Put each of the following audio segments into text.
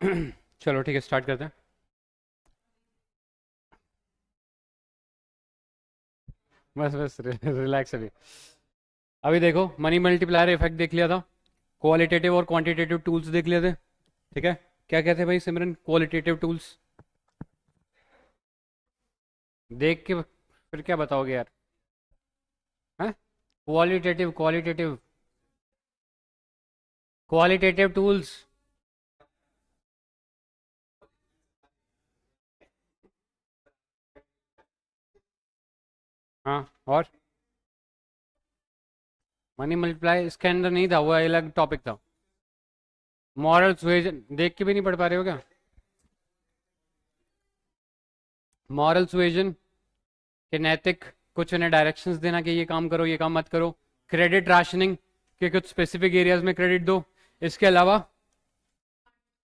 चलो ठीक है, स्टार्ट करते हैं। बस बस रिलैक्स अभी। अभी देखो, मनी मल्टीप्लायर इफेक्ट देख लिया था, क्वालिटेटिव और क्वांटिटेटिव टूल्स देख लिए थे। ठीक है। क्या कहते हैं भाई सिमरन, क्वालिटेटिव टूल्स देख के फिर क्या बताओगे यार? हैं? Qualitative qualitative qualitative tools. हाँ, और मनी मल्टीप्लाई इसके अंदर नहीं था, वो अलग टॉपिक था। मॉरल सुएजन देख के भी नहीं पढ़ पा रहे हो क्या? मॉरल सुएजन के नैतिक, कुछ उन्हें डायरेक्शंस देना कि ये काम करो ये काम मत करो। क्रेडिट राशनिंग के कुछ स्पेसिफिक एरियाज में क्रेडिट दो। इसके अलावा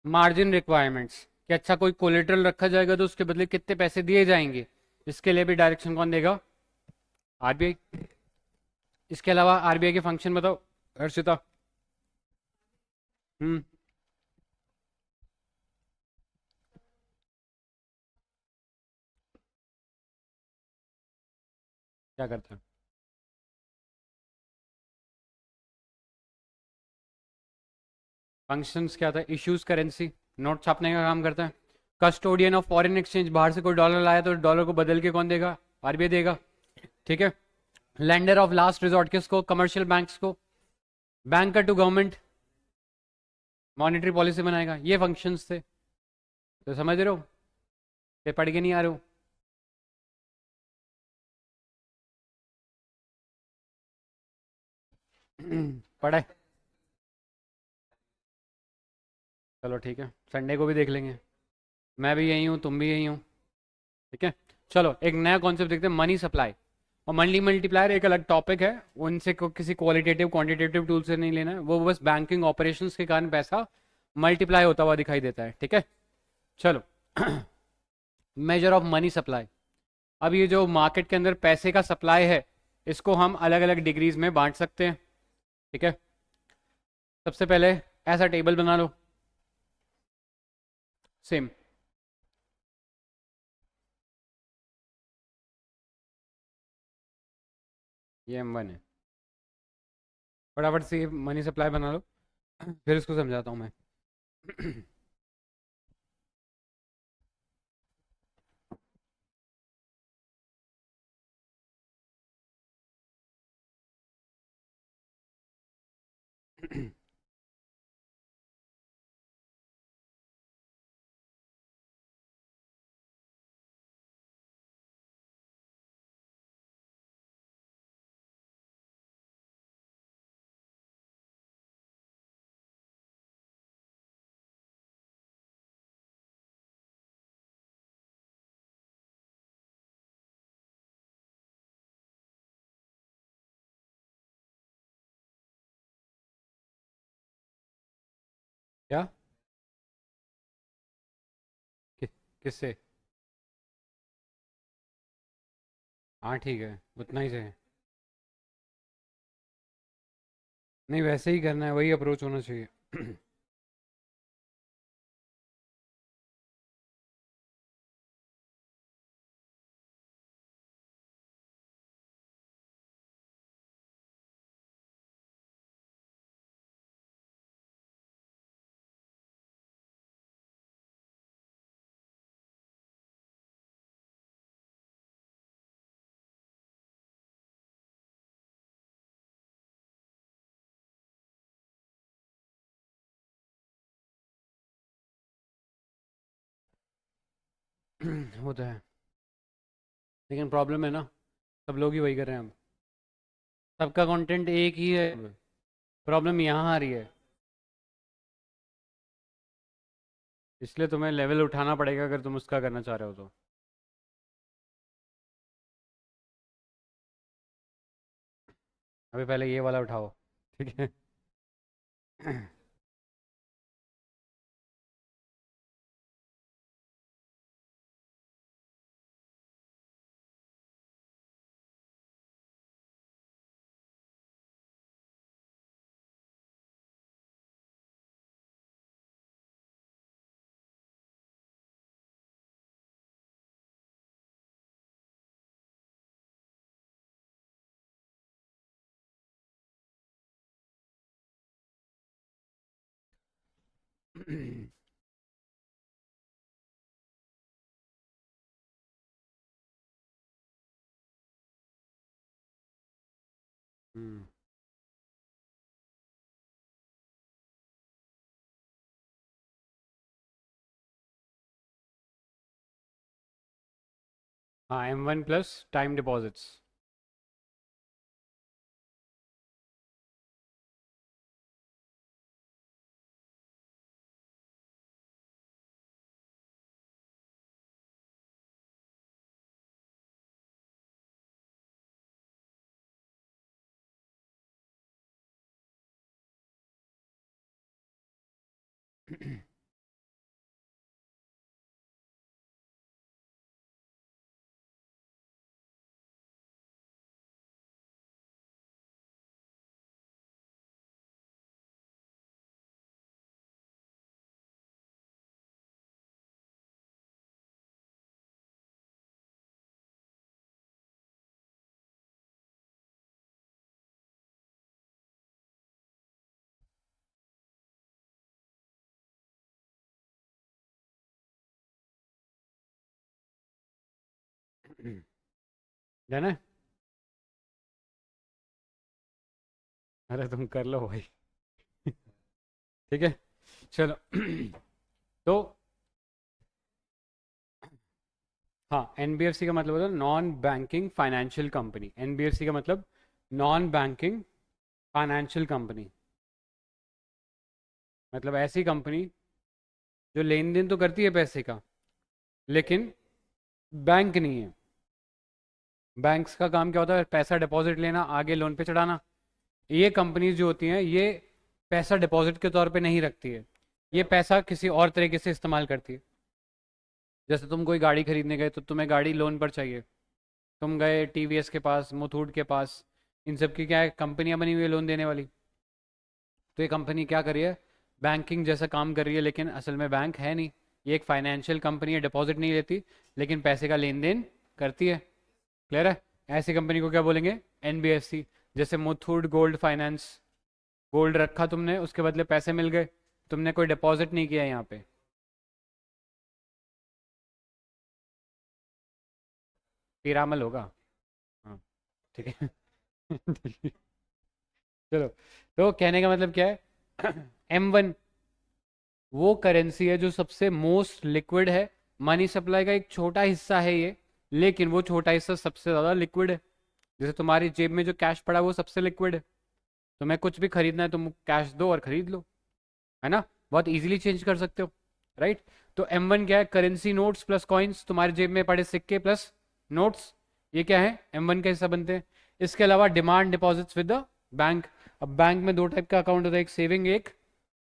मार्जिन रिक्वायरमेंट्स, कि अच्छा कोई कोलेटरल रखा जाएगा तो उसके बदले कितने पैसे दिए जाएंगे, इसके लिए भी डायरेक्शन कौन देगा? आरबीआई। इसके अलावा आरबीआई के फंक्शन बताओ हर्षिता। हम्म। क्या करता है? फंक्शंस क्या था? इश्यूज करेंसी, नोट छापने का काम करता है। कस्टोडियन ऑफ फॉरेन एक्सचेंज, बाहर से कोई डॉलर लाया तो डॉलर को बदल के कौन देगा? आरबीआई देगा। ठीक है। लेंडर ऑफ लास्ट रिजॉर्ट किसको? कमर्शियल बैंक्स को। Banker to government, monetary policy बनाएगा। ये फंक्शंस थे। तो समझ रहे हो? ये पढ़ के नहीं आ रहे हो? पढ़ा है? चलो ठीक है, संडे को भी देख लेंगे। मैं भी यही हूँ, तुम भी यही हो। ठीक है। चलो एक नया कॉन्सेप्ट देखते हैं, मनी सप्लाई और मनी मल्टीप्लायर। एक अलग टॉपिक है, उनसे किसी क्वालिटेटिव क्वांटिटेटिव टूल से नहीं लेना है, वो बस बैंकिंग ऑपरेशंस के कारण पैसा मल्टीप्लाई होता हुआ दिखाई देता है। ठीक है। चलो। Measure of money supply. अब ये जो मार्केट के अंदर पैसे का सप्लाई है, इसको हम अलग अलग डिग्रीज में बांट सकते हैं। ठीक है। सबसे पहले ऐसा टेबल बना लो, सेम। ये M1 है। फटाफट से मनी सप्लाई बना लो, फिर इसको समझाता हूँ मैं। क्या? कि, किससे? हाँ ठीक है, उतना ही से। नहीं, वैसे ही करना है, वही अप्रोच होना चाहिए। वो तो है, लेकिन प्रॉब्लम है ना, सब लोग ही वही कर रहे हैं अब। सबका कंटेंट एक ही है। प्रॉब्लम यहाँ आ रही है। इसलिए तुम्हें लेवल उठाना पड़ेगा अगर तुम उसका करना चाह रहे हो तो। अभी पहले ये वाला उठाओ। ठीक है। हम्म, हाँ M1 plus time deposits. Done है। अरे तुम कर लो भाई। ठीक है, चलो। तो हाँ, एनबीएफसी का मतलब होता है non banking financial company. NBFC का मतलब नॉन बैंकिंग फाइनेंशियल कंपनी, मतलब ऐसी कंपनी जो लेन देन तो करती है पैसे का, लेकिन बैंक नहीं है। बैंक्स का काम क्या होता है? पैसा डिपॉजिट लेना, आगे लोन पे चढ़ाना। ये कंपनीज जो होती हैं, ये पैसा डिपॉजिट के तौर पे नहीं रखती है, ये पैसा किसी और तरीके से इस्तेमाल करती है। जैसे तुम कोई गाड़ी खरीदने गए तो तुम्हें गाड़ी लोन पर चाहिए, तुम गए टीवीएस के पास, मुथूट के पास, इन सब की क्या है, कंपनियां बनी हुई है लोन देने वाली। तो ये कंपनी क्या कर रही है? बैंकिंग जैसा काम कर रही है, लेकिन असल में बैंक है नहीं। ये एक फाइनेंशियल कंपनी है, डिपॉजिट नहीं लेती लेकिन पैसे का लेन देन करती है। क्लियर है? ऐसी कंपनी को क्या बोलेंगे? एनबीएफसी। जैसे मुथूट गोल्ड फाइनेंस, गोल्ड रखा तुमने, उसके बदले पैसे मिल गए, तुमने कोई डिपॉजिट नहीं किया यहाँ पे। पीरामल होगा। हाँ, ठीक है। ठीक है। चलो, तो कहने का मतलब क्या है? M1 वो करेंसी है जो सबसे मोस्ट लिक्विड है। मनी सप्लाई का एक छोटा हिस्सा है ये, लेकिन वो छोटा हिस्सा सबसे ज़्यादा लिक्विड है। जैसे तुम्हारी जेब में जो कैश पड़ा है वो सबसे लिक्विड है। तुम्हें कुछ भी खरीदना है, तुम कैश दो और खरीद लो, है ना? बहुत इजीली चेंज कर सकते हो, राइट? तो M1 क्या है? करेंसी, नोट्स प्लस कॉइन्स, तुम्हारे जेब में पड़े सिक्के प्लस नोट्स, ये क्या है? M1 का हिस्सा बनते हैं। इसके अलावा demand deposits with the bank. अब बैंक में दो टाइप का अकाउंट होता है, एक सेविंग, एक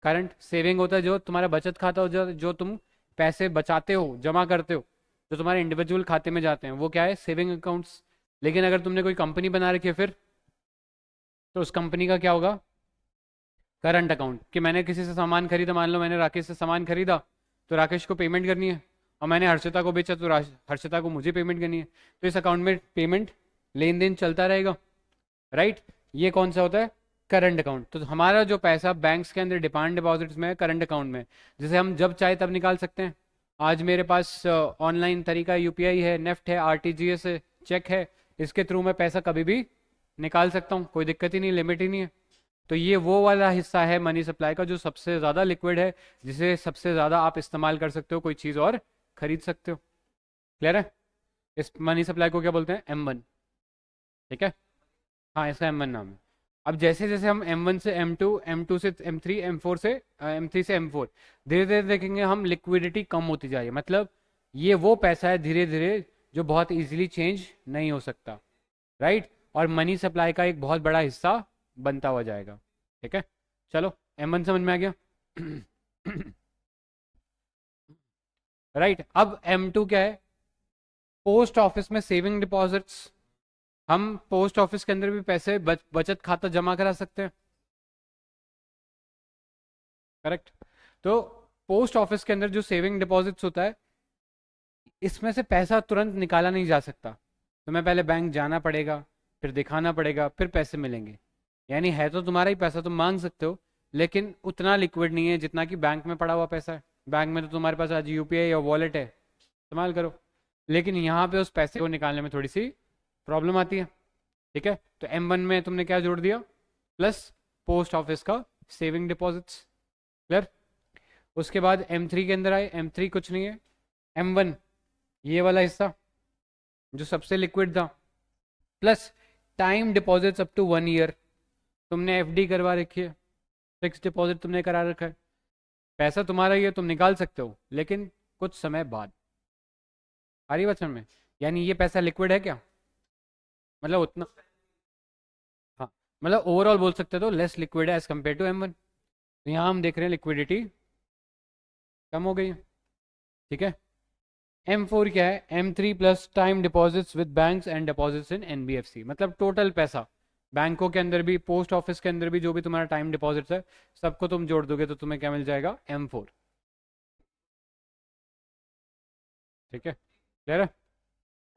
करंट। सेविंग होता है जो तुम्हारा बचत खाता हो, जो तुम पैसे बचाते हो, जमा करते हो, जो तुम्हारे इंडिविजुअल खाते में जाते हैं, वो क्या है? Saving accounts. लेकिन अगर तुमने कोई कंपनी बना रखी है फिर, तो उस कंपनी का क्या होगा? Current account. कि मैंने किसी से सामान खरीदा, मान लो मैंने राकेश से सामान खरीदा, तो राकेश को पेमेंट करनी है, और मैंने हर्षिता को बेचा तो हर्षिता को मुझे पेमेंट करनी है। तो इस अकाउंट में पेमेंट, लेन देन चलता रहेगा, राइट? ये कौन सा होता है? Current account. तो हमारा जो पैसा बैंक्स के अंदर डिमांड डिपॉजिट्स में है, करंट अकाउंट में, जिसे हम जब चाहे तब निकाल सकते हैं। आज मेरे पास ऑनलाइन तरीका यूपीआई है, नेफ्ट है, आरटीजीएस है, चेक है, इसके थ्रू मैं पैसा कभी भी निकाल सकता हूँ, कोई दिक्कत ही नहीं, लिमिट ही नहीं है। तो ये वो वाला हिस्सा है मनी सप्लाई का जो सबसे ज़्यादा लिक्विड है, जिसे सबसे ज़्यादा आप इस्तेमाल कर सकते हो, कोई चीज़ और खरीद सकते हो। क्लियर है? इस मनी सप्लाई को क्या बोलते हैं? M1। ठीक है, हाँ, इसका M1 नाम है। अब जैसे जैसे हम M1 से M2, M2 से M3, M4 से M3 से M4, धीरे धीरे देखेंगे हम लिक्विडिटी कम होती जा रही है। मतलब ये वो पैसा है धीरे धीरे जो बहुत इजीली चेंज नहीं हो सकता, राइट? और मनी सप्लाई का एक बहुत बड़ा हिस्सा बनता हुआ जाएगा। ठीक है, चलो, M1 समझ में आ गया। राइट, अब M2 क्या है? पोस्ट ऑफिस में सेविंग डिपॉजिट्स। हम पोस्ट ऑफिस के अंदर भी पैसे बचत खाता जमा करा सकते हैं, करेक्ट? तो पोस्ट ऑफिस के अंदर जो सेविंग डिपॉजिट्स होता है, इसमें से पैसा तुरंत निकाला नहीं जा सकता। तुम्हें पहले बैंक जाना पड़ेगा, फिर दिखाना पड़ेगा, फिर पैसे मिलेंगे। यानी है तो तुम्हारा ही पैसा, तुम मांग सकते हो, लेकिन उतना लिक्विड नहीं है जितना कि बैंक में पड़ा हुआ पैसा है। बैंक में तो तुम्हारे पास आज यूपीआई या वॉलेट है, इस्तेमाल करो। लेकिन यहाँ पे उस पैसे को निकालने में थोड़ी सी प्रॉब्लम आती है। ठीक है, तो M1 में तुमने क्या जोड़ दिया, प्लस पोस्ट ऑफिस का सेविंग डिपॉजिट्स। क्लियर। उसके बाद M3 के अंदर आए, M3 कुछ नहीं है, M1 ये वाला हिस्सा जो सबसे लिक्विड था, plus time deposits up to 1 year. तुमने एफडी करवा रखी है, फिक्स डिपॉजिट तुमने करा रखा है, पैसा तुम्हारा ही है, तुम निकाल सकते हो लेकिन कुछ समय बाद। आ रही बात समझ में? यानी ये पैसा लिक्विड है क्या, मतलब उतना, हाँ, मतलब ओवरऑल बोल सकते हो लेस लिक्विड है एज कम्पेयर टू M1। तो यहाँ हम देख रहे हैं लिक्विडिटी कम हो गई है। ठीक है। M4 क्या है, M3 plus time deposits with banks and deposits in NBFC, मतलब टोटल पैसा बैंकों के अंदर भी, पोस्ट ऑफिस के अंदर भी जो भी तुम्हारा टाइम डिपॉजिट्स है, सबको तुम जोड़ दोगे तो तुम्हें क्या मिल जाएगा, M4। ठीक है, क्लियर है।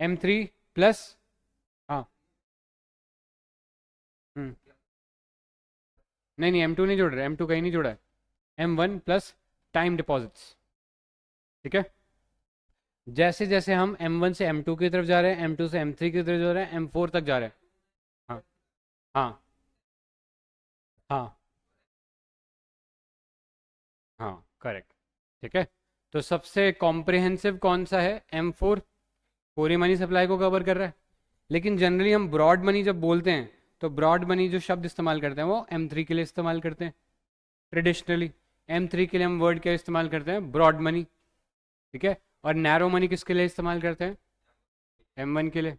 M3 प्लस, हाँ, हम्म, नहीं नहीं M2 नहीं जोड़ रहे, M2 कहीं नहीं जोड़ा है, M1 प्लस टाइम डिपॉजिट्स। ठीक है, जैसे जैसे हम M1 से M2 की तरफ जा रहे हैं, M2 से M3 की तरफ जा रहे हैं, M4 तक जा रहे हैं। हाँ हाँ हाँ हाँ, करेक्ट। ठीक है, तो सबसे कॉम्प्रिहेंसिव कौन सा है, M4, पूरी मनी सप्लाई को कवर कर रहा है। लेकिन जनरली हम ब्रॉड मनी जब बोलते हैं तो ब्रॉड मनी जो शब्द इस्तेमाल करते हैं वो M3 के लिए इस्तेमाल करते हैं ट्रेडिशनली। M3 के लिए हम वर्ड क्या इस्तेमाल करते हैं, ब्रॉड मनी। ठीक है, और नैरो मनी किसके लिए इस्तेमाल करते हैं, M1 के लिए।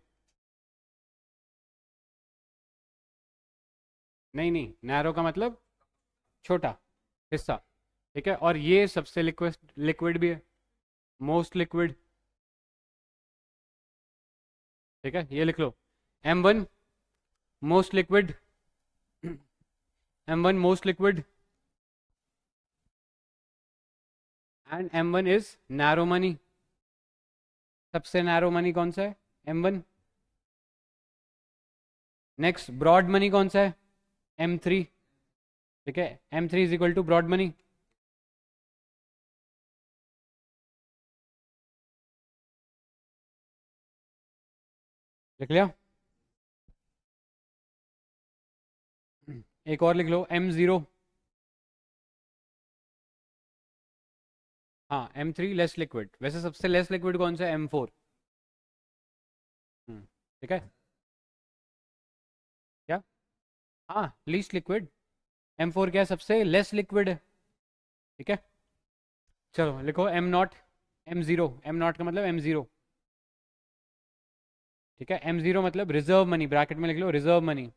नहीं नहीं, नैरो का मतलब छोटा हिस्सा। ठीक है, और ये सबसे लिक्विड लिक्विड भी है, मोस्ट लिक्विड। ठीक है, ये लिख लो, M1 most liquid, M1 most liquid and M1 is narrow money. सबसे नैरो मनी कौन सा है, M1। नेक्स्ट ब्रॉड मनी कौन सा है, M3। ठीक है, M3 is equal to broad money. लिख लिया, एक और लिख लो, M0। हाँ, M3 लेस लिक्विड, वैसे सबसे लेस लिक्विड कौन सा है, M4। ठीक है, क्या, हाँ लीस्ट लिक्विड, M4 क्या है, सबसे लेस लिक्विड है। ठीक है, चलो लिखो M0, M0, M0 का मतलब M0। ठीक है, M0 मतलब रिजर्व मनी, ब्रैकेट में लिख लो रिजर्व मनी।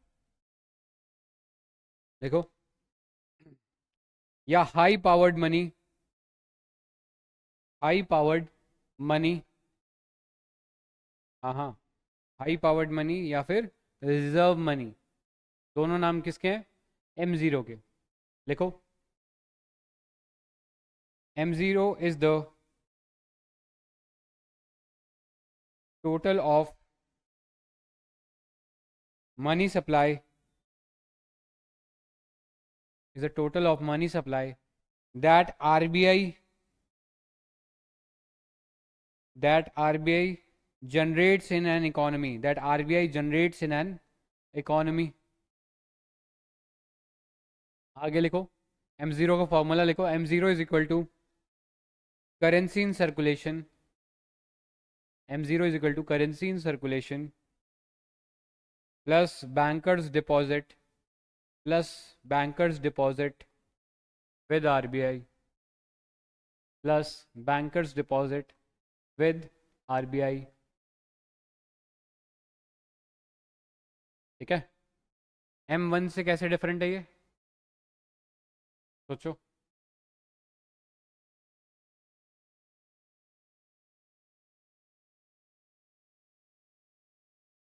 देखो, या high powered money, high powered money, हाँ हाँ, हाई पावर्ड मनी या फिर रिजर्व मनी, दोनों नाम किसके हैं, M0 के। लिखो, M0 is the total of money supply, is the total of money supply that RBI generates in an economy, that RBI generates in an economy। आगे लिखो, M0 का फॉर्मूला लिखो, M0 is equal to currency in circulation, M0 is equal to currency in circulation plus bankers deposit, plus bankers deposit with RBI, plus bankers deposit with RBI। ठीक है, M1 से कैसे different है ये, सोचो।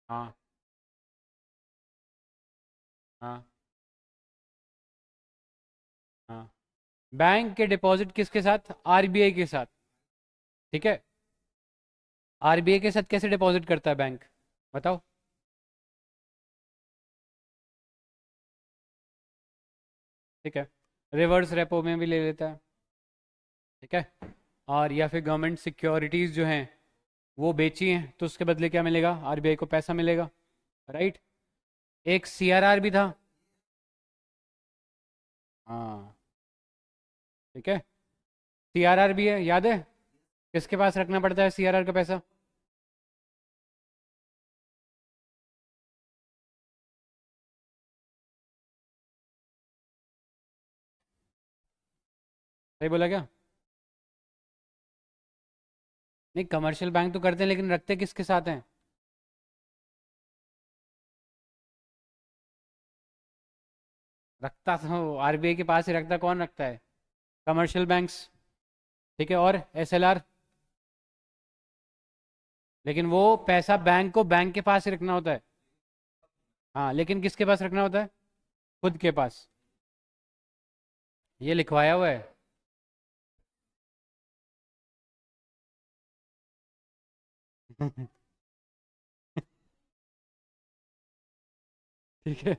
हाँ हाँ हाँ, बैंक के डिपॉजिट किसके साथ, आरबीआई के साथ। ठीक है, आरबीआई के साथ कैसे डिपॉजिट करता है बैंक, बताओ। ठीक है, रिवर्स रेपो में भी ले लेता है, ठीक है। और या फिर गवर्नमेंट सिक्योरिटीज़ जो हैं वो बेची हैं, तो उसके बदले क्या मिलेगा, आरबीआई को पैसा मिलेगा, राइट। एक सीआरआर भी था, हाँ, ठीक है। सीआरआर भी है, याद है किसके पास रखना पड़ता है सीआरआर का पैसा? सही बोला क्या? नहीं, कमर्शियल बैंक तो करते हैं लेकिन रखते किसके साथ हैं? रखता तो आरबीआई के पास ही रखता, कौन रखता है? कमर्शियल बैंक्स, ठीक है। और एसएलआर, लेकिन वो पैसा बैंक को बैंक के पास ही रखना होता है। हाँ, लेकिन किसके पास रखना होता है? खुद के पास। ये लिखवाया हुआ है। ठीक है,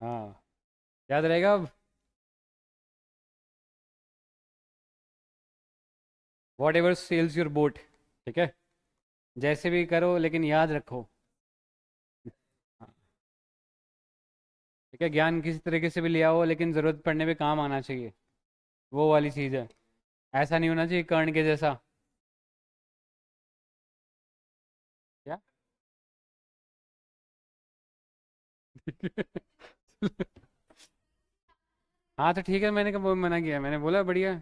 हाँ, याद रहेगा अब। Whatever sails your boat, ठीक है, जैसे भी करो लेकिन याद रखो। हाँ, ठीक है, ज्ञान किसी तरीके से भी लिया हो लेकिन ज़रूरत पड़ने पे काम आना चाहिए, वो वाली चीज़ है। ऐसा नहीं होना चाहिए कर्ण के जैसा। क्या? हाँ तो ठीक है, मैंने कब मना किया, मैंने बोला बढ़िया।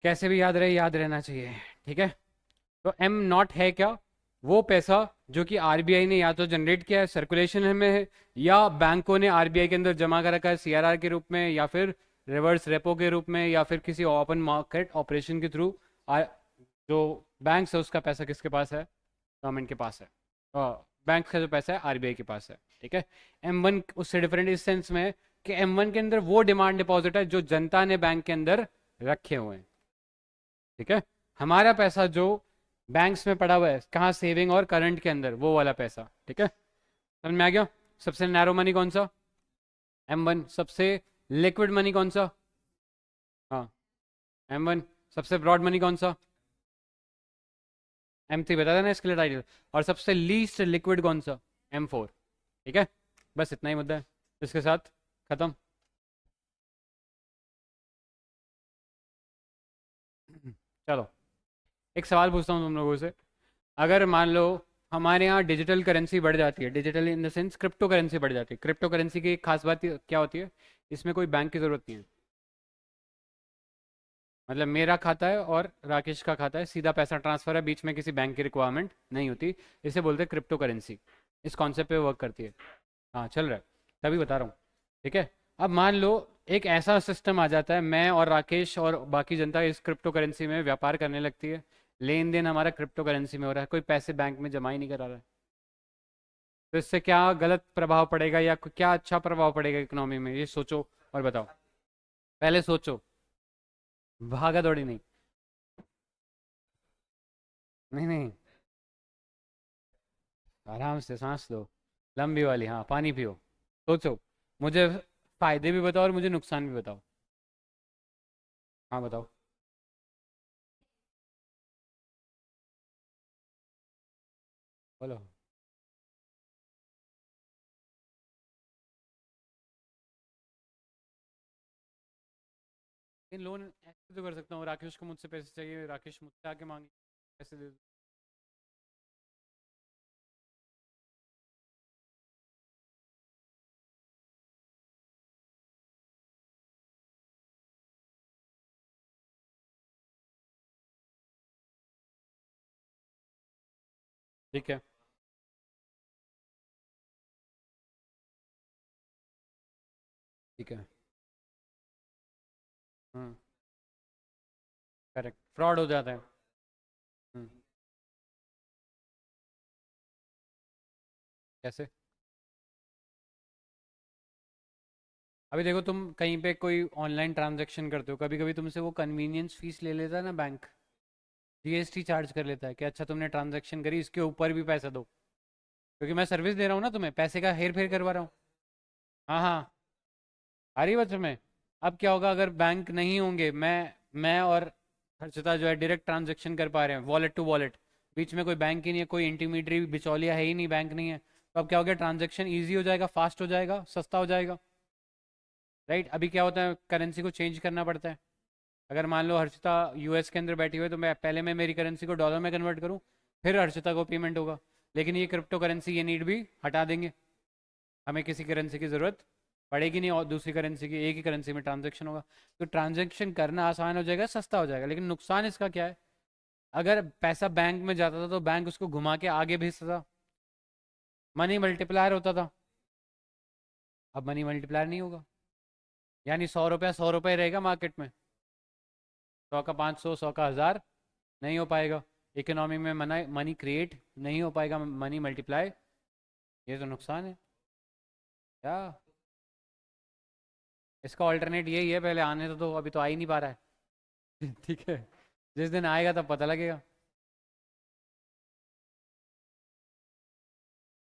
कैसे भी याद रहे, याद रहना चाहिए, ठीक है। तो एम नॉट है क्या? वो पैसा जो कि आरबीआई ने या तो जनरेट किया है, सर्कुलेशन में है, या बैंकों ने आरबीआई के अंदर जमा कर रखा है सीआरआर के रूप में, या फिर रिवर्स रेपो के रूप में, या फिर किसी ओपन मार्केट ऑपरेशन के थ्रू। जो बैंक है उसका पैसा किसके पास है? गवर्नमेंट के पास है। बैंक का जो पैसा है आरबीआई के पास है, ठीक है। M1 उससे डिफरेंट इस सेंस में है कि M1 के अंदर वो डिमांड डिपॉजिट है जो जनता ने बैंक के अंदर रखे हुए हैं, ठीक है। हमारा पैसा जो बैंक्स में पड़ा हुआ है, कहाँ, सेविंग और करंट के अंदर, वो वाला पैसा, ठीक है। समझ में आ गया? सबसे नैरो मनी कौन सा? M1। सबसे लिक्विड मनी कौन सा? हाँ, M1। सबसे ब्रॉड मनी कौन सा? M3, बता देना इसके लिए टाइटल। और सबसे लीस्ट लिक्विड कौन सा? M4, ठीक है। बस इतना ही मुद्दा है, इसके साथ खत्म। चलो, एक सवाल पूछता हूँ तुम लोगों से। अगर मान लो हमारे यहाँ डिजिटल करेंसी बढ़ जाती है, digital in the sense crypto currency बढ़ जाती है, क्रिप्टो करेंसी की एक खास बात क्या होती है, इसमें कोई बैंक की ज़रूरत नहीं है। मतलब मेरा खाता है और राकेश का खाता है, सीधा पैसा ट्रांसफर है, बीच में किसी बैंक की रिक्वायरमेंट नहीं होती। इसे बोलते हैं क्रिप्टो करेंसी। इस कॉन्सेप्ट पे वर्क करती है। हाँ, चल रहा है, तभी बता रहा हूँ, ठीक है। अब मान लो एक ऐसा सिस्टम आ जाता है, मैं और राकेश और बाकी जनता इस क्रिप्टो करेंसी में व्यापार करने लगती है, लेन देन हमारा क्रिप्टो करेंसी में हो रहा है, कोई पैसे बैंक में जमा ही नहीं करा रहा है। तो इससे क्या गलत प्रभाव पड़ेगा या क्या अच्छा प्रभाव पड़ेगा इकोनॉमी में, ये सोचो और बताओ। पहले सोचो, भागा दौड़ी नहीं। नहीं नहीं, आराम से सांस लो, लंबी वाली, हाँ, पानी पियो, सोचो। मुझे फायदे भी बताओ और मुझे नुकसान भी बताओ। हाँ बताओ। बोलो। इन लोन ऐसे तो कर सकता हूँ, राकेश को मुझसे पैसे चाहिए, राकेश मुझसे आके मांगे, पैसे दे दो। ठीक है, ठीक है। हम्म, करेक्ट, फ्रॉड हो जाता है। हम्म, कैसे? अभी देखो, तुम कहीं पे कोई ऑनलाइन ट्रांजैक्शन करते हो, कभी कभी तुमसे वो कन्वीनियंस फीस ले लेता है ना बैंक, जीएसटी चार्ज कर लेता है कि अच्छा तुमने ट्रांजैक्शन करी, इसके ऊपर भी पैसा दो, क्योंकि मैं सर्विस दे रहा हूँ ना, तुम्हें पैसे का हेर फेर करवा रहा हूँ। हाँ हाँ, आ रही बात में। अब क्या होगा अगर बैंक नहीं होंगे, मैं और हर्षिता जो है डायरेक्ट ट्रांजेक्शन कर पा रहे हैं वॉलेट टू वॉलेट, बीच में कोई बैंक ही नहीं है, कोई इंटरमीडियरी बिचौलिया है ही नहीं, बैंक नहीं है, तो अब क्या हो गया, ट्रांजेक्शन ईजी हो जाएगा, फास्ट हो जाएगा, सस्ता हो जाएगा। राइट, अभी क्या होता है, करेंसी को चेंज करना पड़ता है। अगर मान लो हर्षिता यूएस के अंदर बैठी हुई है, तो मैं मेरी करेंसी को डॉलर में कन्वर्ट करूँ, फिर हर्षिता को पेमेंट होगा। लेकिन ये क्रिप्टो करेंसी ये नीड भी हटा देंगे, हमें किसी करेंसी की ज़रूरत पड़ेगी नहीं, और दूसरी करेंसी की एक ही करेंसी में ट्रांजेक्शन होगा। तो ट्रांजेक्शन करना आसान हो जाएगा, सस्ता हो जाएगा। लेकिन नुकसान इसका क्या है, अगर पैसा बैंक में जाता था तो बैंक उसको घुमा के आगे भेजता था, मनी मल्टीप्लायर होता था। अब मनी मल्टीप्लायर नहीं होगा, यानी 100 रुपया 100 रुपये रहेगा मार्केट में, 100 का 500, 100 का 1000, नहीं हो पाएगा। इकोनॉमी में मना मनी क्रिएट नहीं हो पाएगा, मनी मल्टीप्लाई। ये तो नुकसान है क्या। इसका ऑल्टरनेट यही है, पहले आने तो अभी तो आ ही नहीं पा रहा है। ठीक है, जिस दिन आएगा तब पता लगेगा।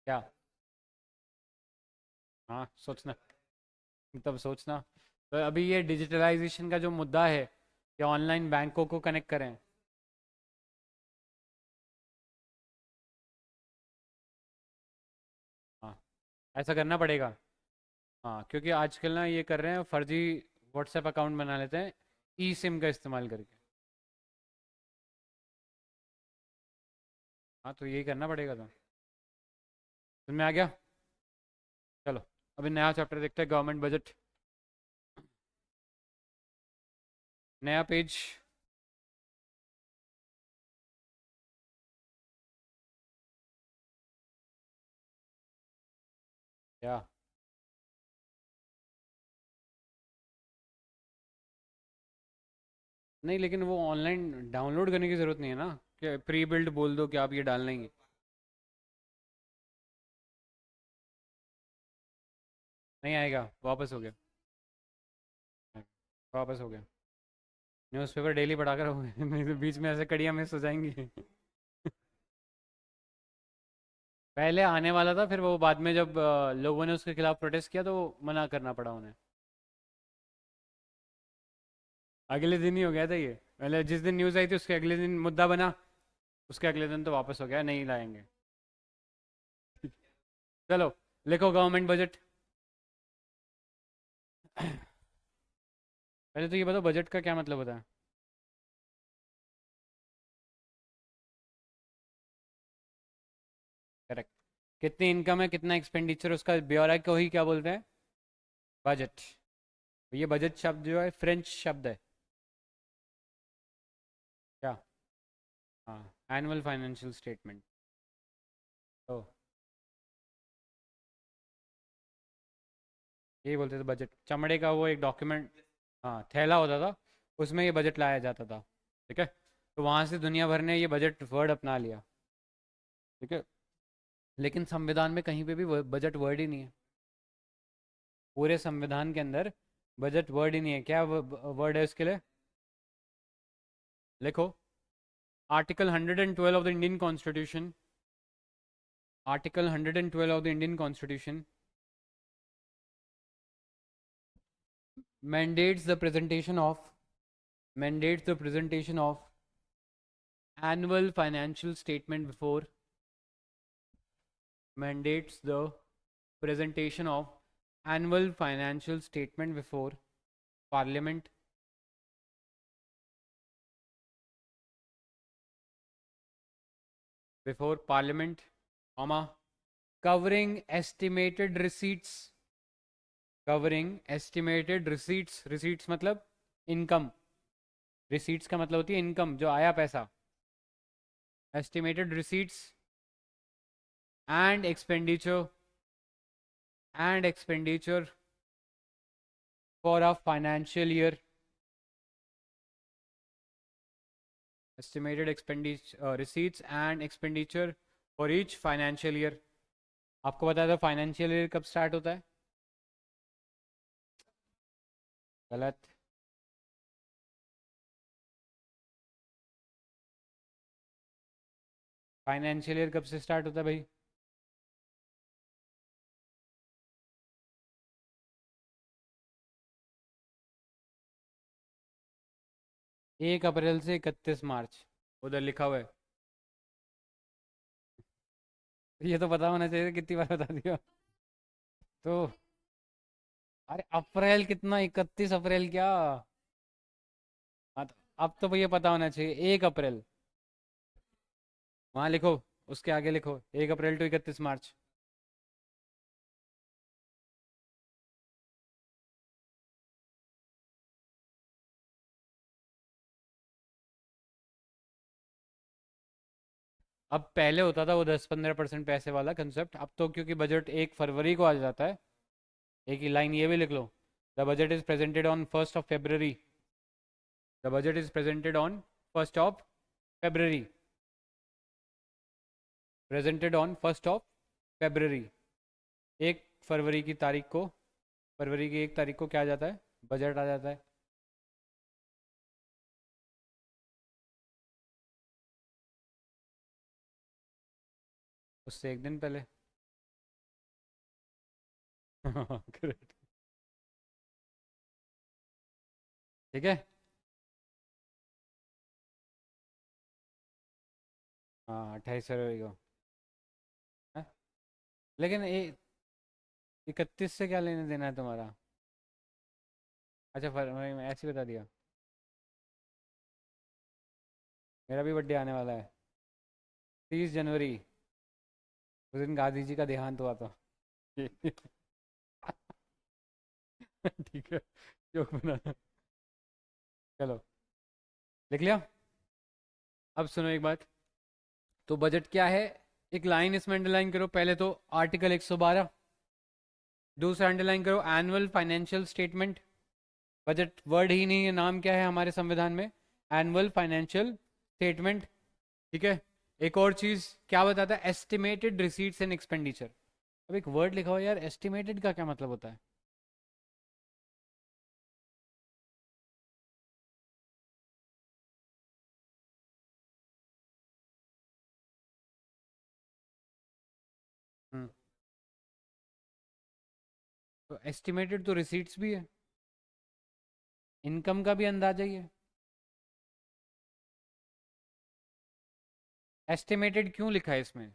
क्या। हाँ सोचना, तब सोचना। तो अभी ये डिजिटलाइजेशन का जो मुद्दा है कि ऑनलाइन बैंकों को कनेक्ट करें। हाँ, ऐसा करना पड़ेगा। हाँ, क्योंकि आजकल ना ये कर रहे हैं, फर्जी व्हाट्सएप अकाउंट बना लेते हैं ई सिम का इस्तेमाल करके। हाँ, तो यही करना पड़ेगा। तो समझ में आ गया। चलो, अभी नया चैप्टर देखते हैं, गवर्नमेंट बजट, नया पेज। क्या। नहीं, लेकिन वो ऑनलाइन डाउनलोड करने की ज़रूरत नहीं है ना, कि प्री बिल्ड बोल दो कि आप ये डाल लेंगे। नहीं आएगा, वापस हो गया, वापस हो गया। न्यूज़पेपर डेली पढ़ा कर हो गया। नहीं तो बीच में ऐसे कड़ियाँ मिस हो जाएंगी। पहले आने वाला था, फिर वो बाद में जब लोगों ने उसके खिलाफ प्रोटेस्ट किया तो मना करना पड़ा उन्हें। अगले दिन ही हो गया था ये, पहले जिस दिन न्यूज़ आई थी उसके अगले दिन मुद्दा बना, उसके अगले दिन तो वापस हो गया, नहीं लाएंगे। चलो, लिखो गवर्नमेंट बजट। पहले तो ये बताओ बजट का क्या मतलब होता है। करेक्ट, कितनी इनकम है कितना एक्सपेंडिचर, उसका ब्यौरा को ही क्या बोलते हैं, बजट। ये बजट शब्द जो है फ्रेंच शब्द है। क्या। हाँ, एनुअल फाइनेंशियल स्टेटमेंट। तो यही बोलते थे बजट, चमड़े का वो एक डॉक्यूमेंट, हाँ थैला होता था, उसमें ये बजट लाया जाता था। ठीक है, तो वहाँ से दुनिया भर ने ये बजट वर्ड अपना लिया। ठीक है, लेकिन संविधान में कहीं पे भी बजट वर्ड ही नहीं है, पूरे संविधान के अंदर बजट वर्ड ही नहीं है। क्या वर्ड है उसके लिए, लिखो। Article 112 of the Indian constitution, article 112 of the Indian constitution mandates the presentation of mandates the presentation of annual financial statement before mandates the presentation of annual financial statement parliament before parliament, comma, covering estimated receipts, receipts मतलब income, receipts का मतलब होती है income, जो आया पैसा, estimated receipts and expenditure for a financial year, estimated expenditure receipts and expenditure for each financial year। आपको बताया था फाइनेंशियल ईयर कब स्टार्ट होता है, गलत। फाइनेंशियल ईयर कब से स्टार्ट होता है भाई, 1 अप्रैल से 31 मार्च, उधर लिखा हुआ है। ये तो पता होना चाहिए, कितनी बार बता दिया। तो अरे अप्रैल कितना, 31 अप्रैल क्या। हाँ तो अब तो भैया पता होना चाहिए, 1 अप्रैल। वहाँ लिखो, उसके आगे लिखो 1 अप्रैल टू 31 मार्च। अब पहले होता था वो 10-15% पैसे वाला कंसेप्ट, अब तो क्योंकि बजट 1 फरवरी को आ जाता है। एक ही लाइन ये भी लिख लो, the budget is presented on 1 of February. The budget is presented on 1 of February. Presented on 1 of February. 1 फरवरी की तारीख को, फरवरी की 1 तारीख को क्या आ जाता है, बजट आ जाता है। उससे एक दिन पहले। करेक्ट। ठीक है। हाँ 28 फरवरी को है? लेकिन 31 से क्या लेने देना है तुम्हारा। अच्छा फरवरी में ऐसे ही बता दिया। मेरा भी बर्थडे आने वाला है, 30 जनवरी। उस दिन गांधी जी का देहांत हुआ था। ठीक है, जोक बना। चलो, लिख लिया। अब सुनो एक बात, तो बजट क्या है, एक लाइन इसमें अंडरलाइन करो पहले तो, आर्टिकल 112। दूसरा अंडरलाइन करो annual financial statement. Budget word ही नहीं है, नाम क्या है हमारे संविधान में, एनुअल फाइनेंशियल स्टेटमेंट। ठीक है। एक और चीज क्या बताता है, एस्टिमेटेड रिसीट्स एंड एक्सपेंडिचर। अब एक वर्ड लिखा हो यार, एस्टिमेटेड का क्या मतलब होता है। हम्म। तो एस्टिमेटेड तो रिसीट्स भी है, इनकम का भी अंदाजा ही है। एस्टिमेटेड क्यों लिखा है इसमें।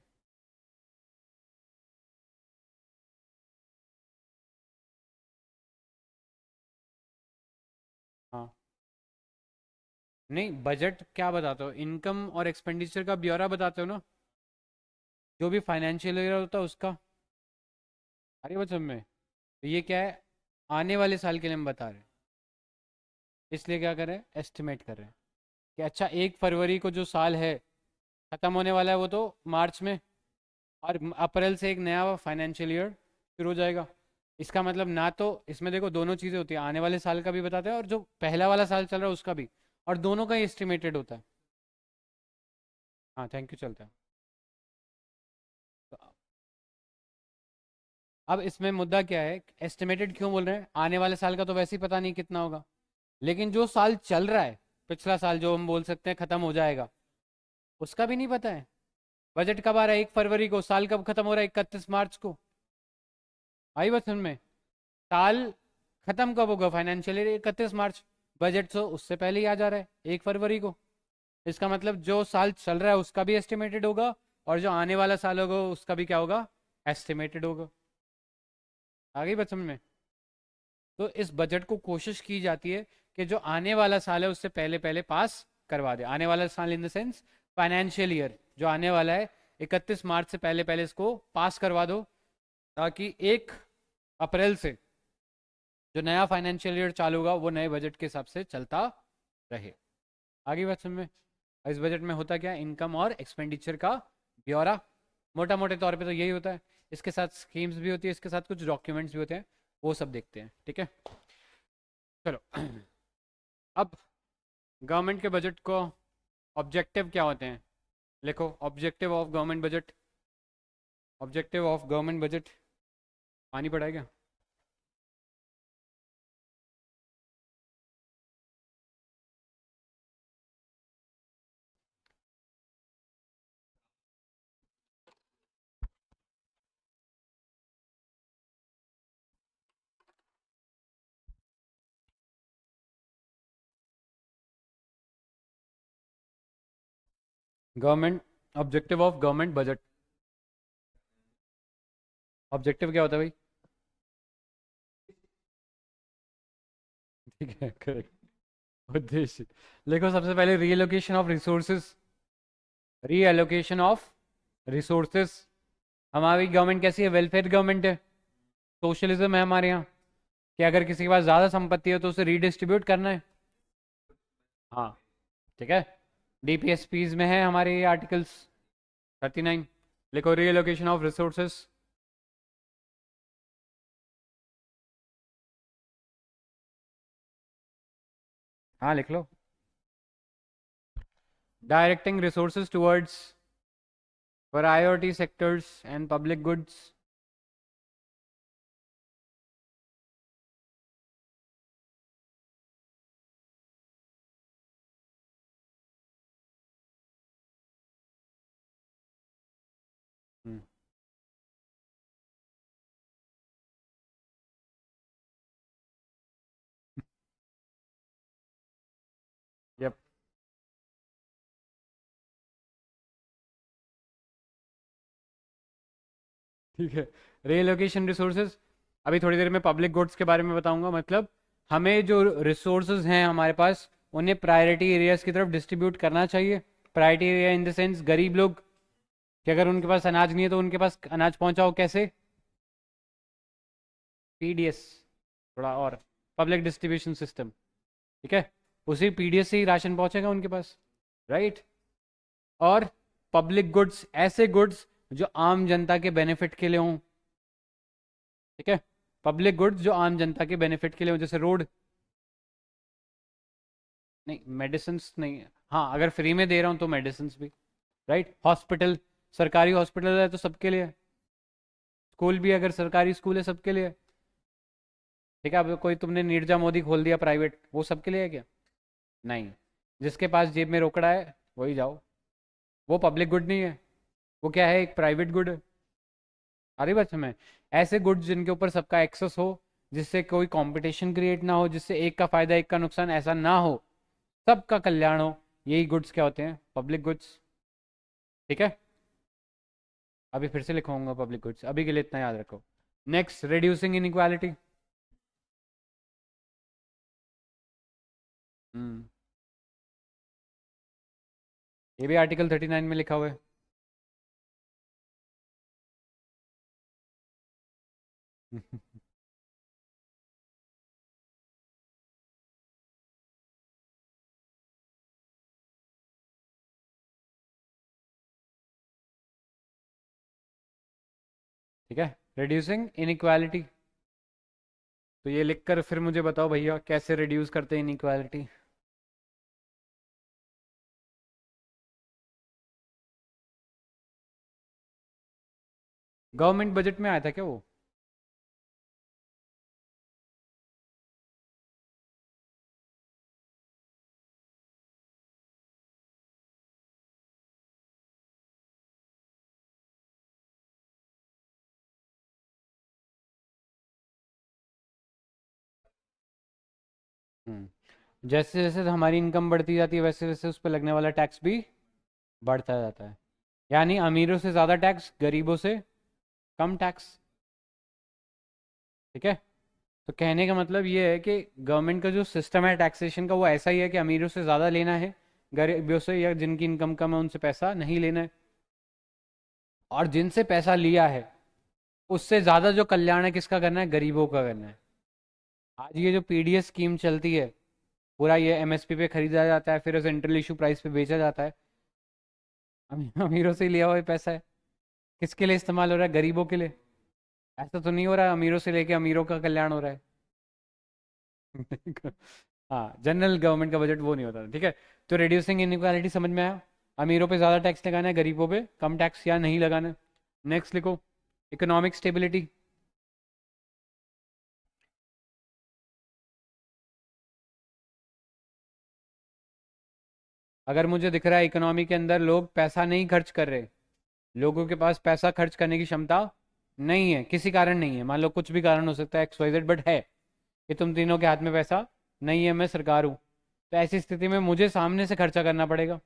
हाँ, नहीं बजट क्या बताते हो, इनकम और एक्सपेंडिचर का ब्यौरा बताते हो ना, जो भी फाइनेंशियल ईयर होता है उसका। अरे बचन में, तो ये क्या है, आने वाले साल के लिए हम बता रहे हैं, इसलिए क्या करें, एस्टिमेट कर रहे हैं कि अच्छा 1 फरवरी को जो साल है खत्म होने वाला है वो तो मार्च में, और अप्रैल से एक नया फाइनेंशियल ईयर शुरू हो जाएगा। इसका मतलब ना तो इसमें देखो दोनों चीज़ें होती है, आने वाले साल का भी बताते हैं और जो पहला वाला साल चल रहा है उसका भी, और दोनों का ही एस्टिमेटेड होता है। हाँ थैंक यू, चलता है। तो अब इसमें मुद्दा क्या है, एस्टिमेटेड क्यों बोल रहे हैं, आने वाले साल का तो वैसे ही पता नहीं कितना होगा, लेकिन जो साल चल रहा है, पिछला साल जो हम बोल सकते हैं खत्म हो जाएगा, उसका भी नहीं पता है। बजट कब आ रहा है, 1 फरवरी को, साल कब खत्म हो रहा है, 31 मार्च को। आई बात समझ में, साल खत्म कब होगा, फाइनेंशियल ईयर 31 मार्च, बजट तो उससे पहले ही आ जा रहा है 1 फरवरी को। इसका मतलब जो साल चल रहा है उसका भी एस्टिमेटेड होगा, और जो आने वाला साल होगा उसका भी क्या होगा, एस्टिमेटेड होगा। आ गई बात समझ में। तो इस बजट को कोशिश की जाती है कि जो आने वाला साल है उससे पहले पहले पास करवा दे, आने वाला साल in the sense financial year जो आने वाला है, 31 मार्च से पहले पहले इसको पास करवा दो, ताकि 1 अप्रैल से जो नया फाइनेंशियल ईयर चालू होगा वो नए बजट के हिसाब से चलता रहे। आगे बात समझ में। इस बजट में होता क्या है, इनकम और एक्सपेंडिचर का ब्यौरा, मोटा मोटे तौर पे तो यही होता है। इसके साथ स्कीम्स भी होती है, इसके साथ कुछ डॉक्यूमेंट्स भी होते हैं, वो सब देखते हैं। ठीक है, चलो। अब गवर्नमेंट के बजट को ऑब्जेक्टिव क्या होते हैं, लिखो objective of government budget. Objective of government budget, पानी पड़ा है क्या। Government objective of government budget. Objective क्या होता है भाई? ठीक है, करेक्ट। उद्देश्य। देखो, सबसे पहले reallocation of resources. Reallocation of resources. हमारी गवर्नमेंट कैसी है? वेलफेयर गवर्नमेंट है, सोशलिज्म है हमारे यहाँ, कि अगर किसी के पास ज़्यादा संपत्ति है तो उसे रीडिस्ट्रीब्यूट करना है। हाँ, ठीक है। डीपीएसपीज में है हमारे ये आर्टिकल्स 39। लिखो, रीएलोकेशन ऑफ रिसोर्सेज। हाँ, लिख लो। Directing resources towards priority sectors and public goods। हम्म, यप, ठीक है। Relocation resources. अभी थोड़ी देर में पब्लिक गुड्स के बारे में बताऊंगा। मतलब हमें जो रिसोर्सेज हैं हमारे पास, उन्हें प्रायोरिटी एरियाज की तरफ डिस्ट्रीब्यूट करना चाहिए। Priority area in the sense गरीब लोग, कि अगर उनके पास अनाज नहीं है तो उनके पास अनाज पहुंचाओ कैसे? पीडीएस, थोड़ा और, पब्लिक डिस्ट्रीब्यूशन सिस्टम। ठीक है, उसी पीडीएस से ही राशन पहुंचेगा उनके पास, राइट। और पब्लिक गुड्स, ऐसे गुड्स जो आम जनता के बेनिफिट के लिए हों। ठीक है, पब्लिक गुड्स जो आम जनता के बेनिफिट के लिए हों, जैसे रोड। नहीं, मेडिसिन नहीं है। हाँ, अगर फ्री में दे रहा हूँ तो मेडिसिन भी, राइट। हॉस्पिटल, सरकारी हॉस्पिटल है तो सबके लिए। स्कूल भी अगर सरकारी स्कूल है सबके लिए। ठीक है, अब कोई तुमने नीरजा मोदी खोल दिया प्राइवेट, वो सबके लिए है क्या? नहीं। जिसके पास जेब में रोकड़ा है वही जाओ। वो पब्लिक गुड नहीं है, वो क्या है? एक प्राइवेट गुड है। अरे बस हमें ऐसे गुड्स जिनके ऊपर सबका एक्सेस हो, जिससे कोई कंपटीशन क्रिएट ना हो, जिससे एक का फायदा एक का नुकसान, ऐसा ना हो, सबका कल्याण हो, यही गुड्स क्या होते हैं? Public goods. ठीक है, अभी फिर से लिखवाऊंगा पब्लिक गुड्स, अभी के लिए इतना याद रखो। Next, reducing inequality. हम्म, ये भी आर्टिकल 39 में लिखा हुआ है। ठीक है, रिड्यूसिंग इनइक्वालिटी। तो ये लिखकर फिर मुझे बताओ भैया, कैसे रिड्यूस करते हैं इनइक्वालिटी? गवर्नमेंट बजट में आया था क्या वो? जैसे जैसे हमारी इनकम बढ़ती जाती है वैसे वैसे उस पर लगने वाला टैक्स भी बढ़ता जाता है। यानी अमीरों से ज़्यादा टैक्स, गरीबों से कम टैक्स। ठीक है, तो कहने का मतलब ये है कि गवर्नमेंट का जो सिस्टम है टैक्सेशन का, वो ऐसा ही है कि अमीरों से ज़्यादा लेना है, गरीबों से या जिनकी इनकम कम है उनसे पैसा नहीं लेना है। और जिनसे पैसा लिया है उससे ज़्यादा जो कल्याण है किसका करना है? गरीबों का करना है। आज ये जो पीडीएस स्कीम चलती है, पूरा ये एमएसपी पे खरीदा जाता है, फिर सेंट्रल इशू प्राइस पे बेचा जाता है। अमीरों से ही लिया हुआ ये पैसा है, किसके लिए इस्तेमाल हो रहा है? गरीबों के लिए। ऐसा तो नहीं हो रहा अमीरों से लेके अमीरों का कल्याण हो रहा है। हाँ, जनरल गवर्नमेंट का बजट वो नहीं होता। ठीक है, तो रिड्यूसिंग इनइक्वालिटी समझ में आया। अमीरों पे ज़्यादा टैक्स लगाना है, गरीबों पे कम टैक्स या नहीं लगाना है। नेक्स्ट लिखो, इकोनॉमिक स्टेबिलिटी। अगर मुझे दिख रहा है इकोनॉमी के अंदर लोग पैसा नहीं खर्च कर रहे, लोगों के पास पैसा खर्च करने की क्षमता नहीं है, किसी कारण नहीं है, मान लो कुछ भी कारण हो सकता है, एक्स वाई जेड, बट है कि तुम तीनों के हाथ में पैसा नहीं है, मैं सरकार हूँ, तो ऐसी स्थिति में मुझे सामने से खर्चा करना पड़ेगा।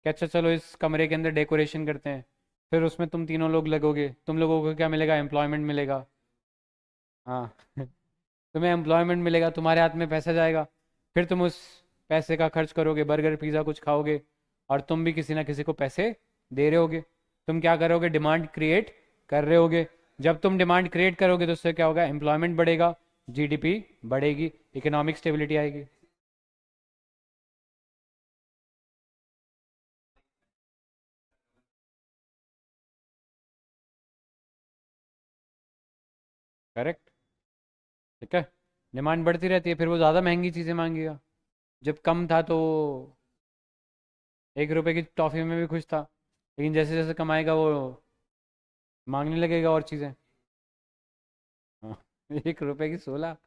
कि अच्छा चलो इस कमरे के अंदर डेकोरेशन करते हैं, फिर उसमें तुम तीनों लोग लगोगे, तुम लोगों को क्या मिलेगा, एम्प्लॉयमेंट मिलेगा। हाँ तुम्हें एम्प्लॉयमेंट मिलेगा, तुम्हारे हाथ में पैसा जाएगा, फिर तुम उस पैसे का खर्च करोगे, बर्गर पिज़्ज़ा कुछ खाओगे, और तुम भी किसी ना किसी को पैसे दे रहे होगे। तुम क्या करोगे, डिमांड क्रिएट कर रहे होगे। जब तुम डिमांड क्रिएट करोगे तो उससे क्या होगा, एम्प्लॉयमेंट बढ़ेगा, जीडीपी बढ़ेगी, इकोनॉमिक स्टेबिलिटी आएगी। करेक्ट। ठीक है, डिमांड बढ़ती रहती है, फिर वो ज़्यादा महंगी चीज़ें मांगेगा। जब कम था तो 1 रुपए की टॉफ़ी में भी खुश था, लेकिन जैसे जैसे कमाएगा वो मांगने लगेगा और चीज़ें। हाँ 1 रुपए की 16।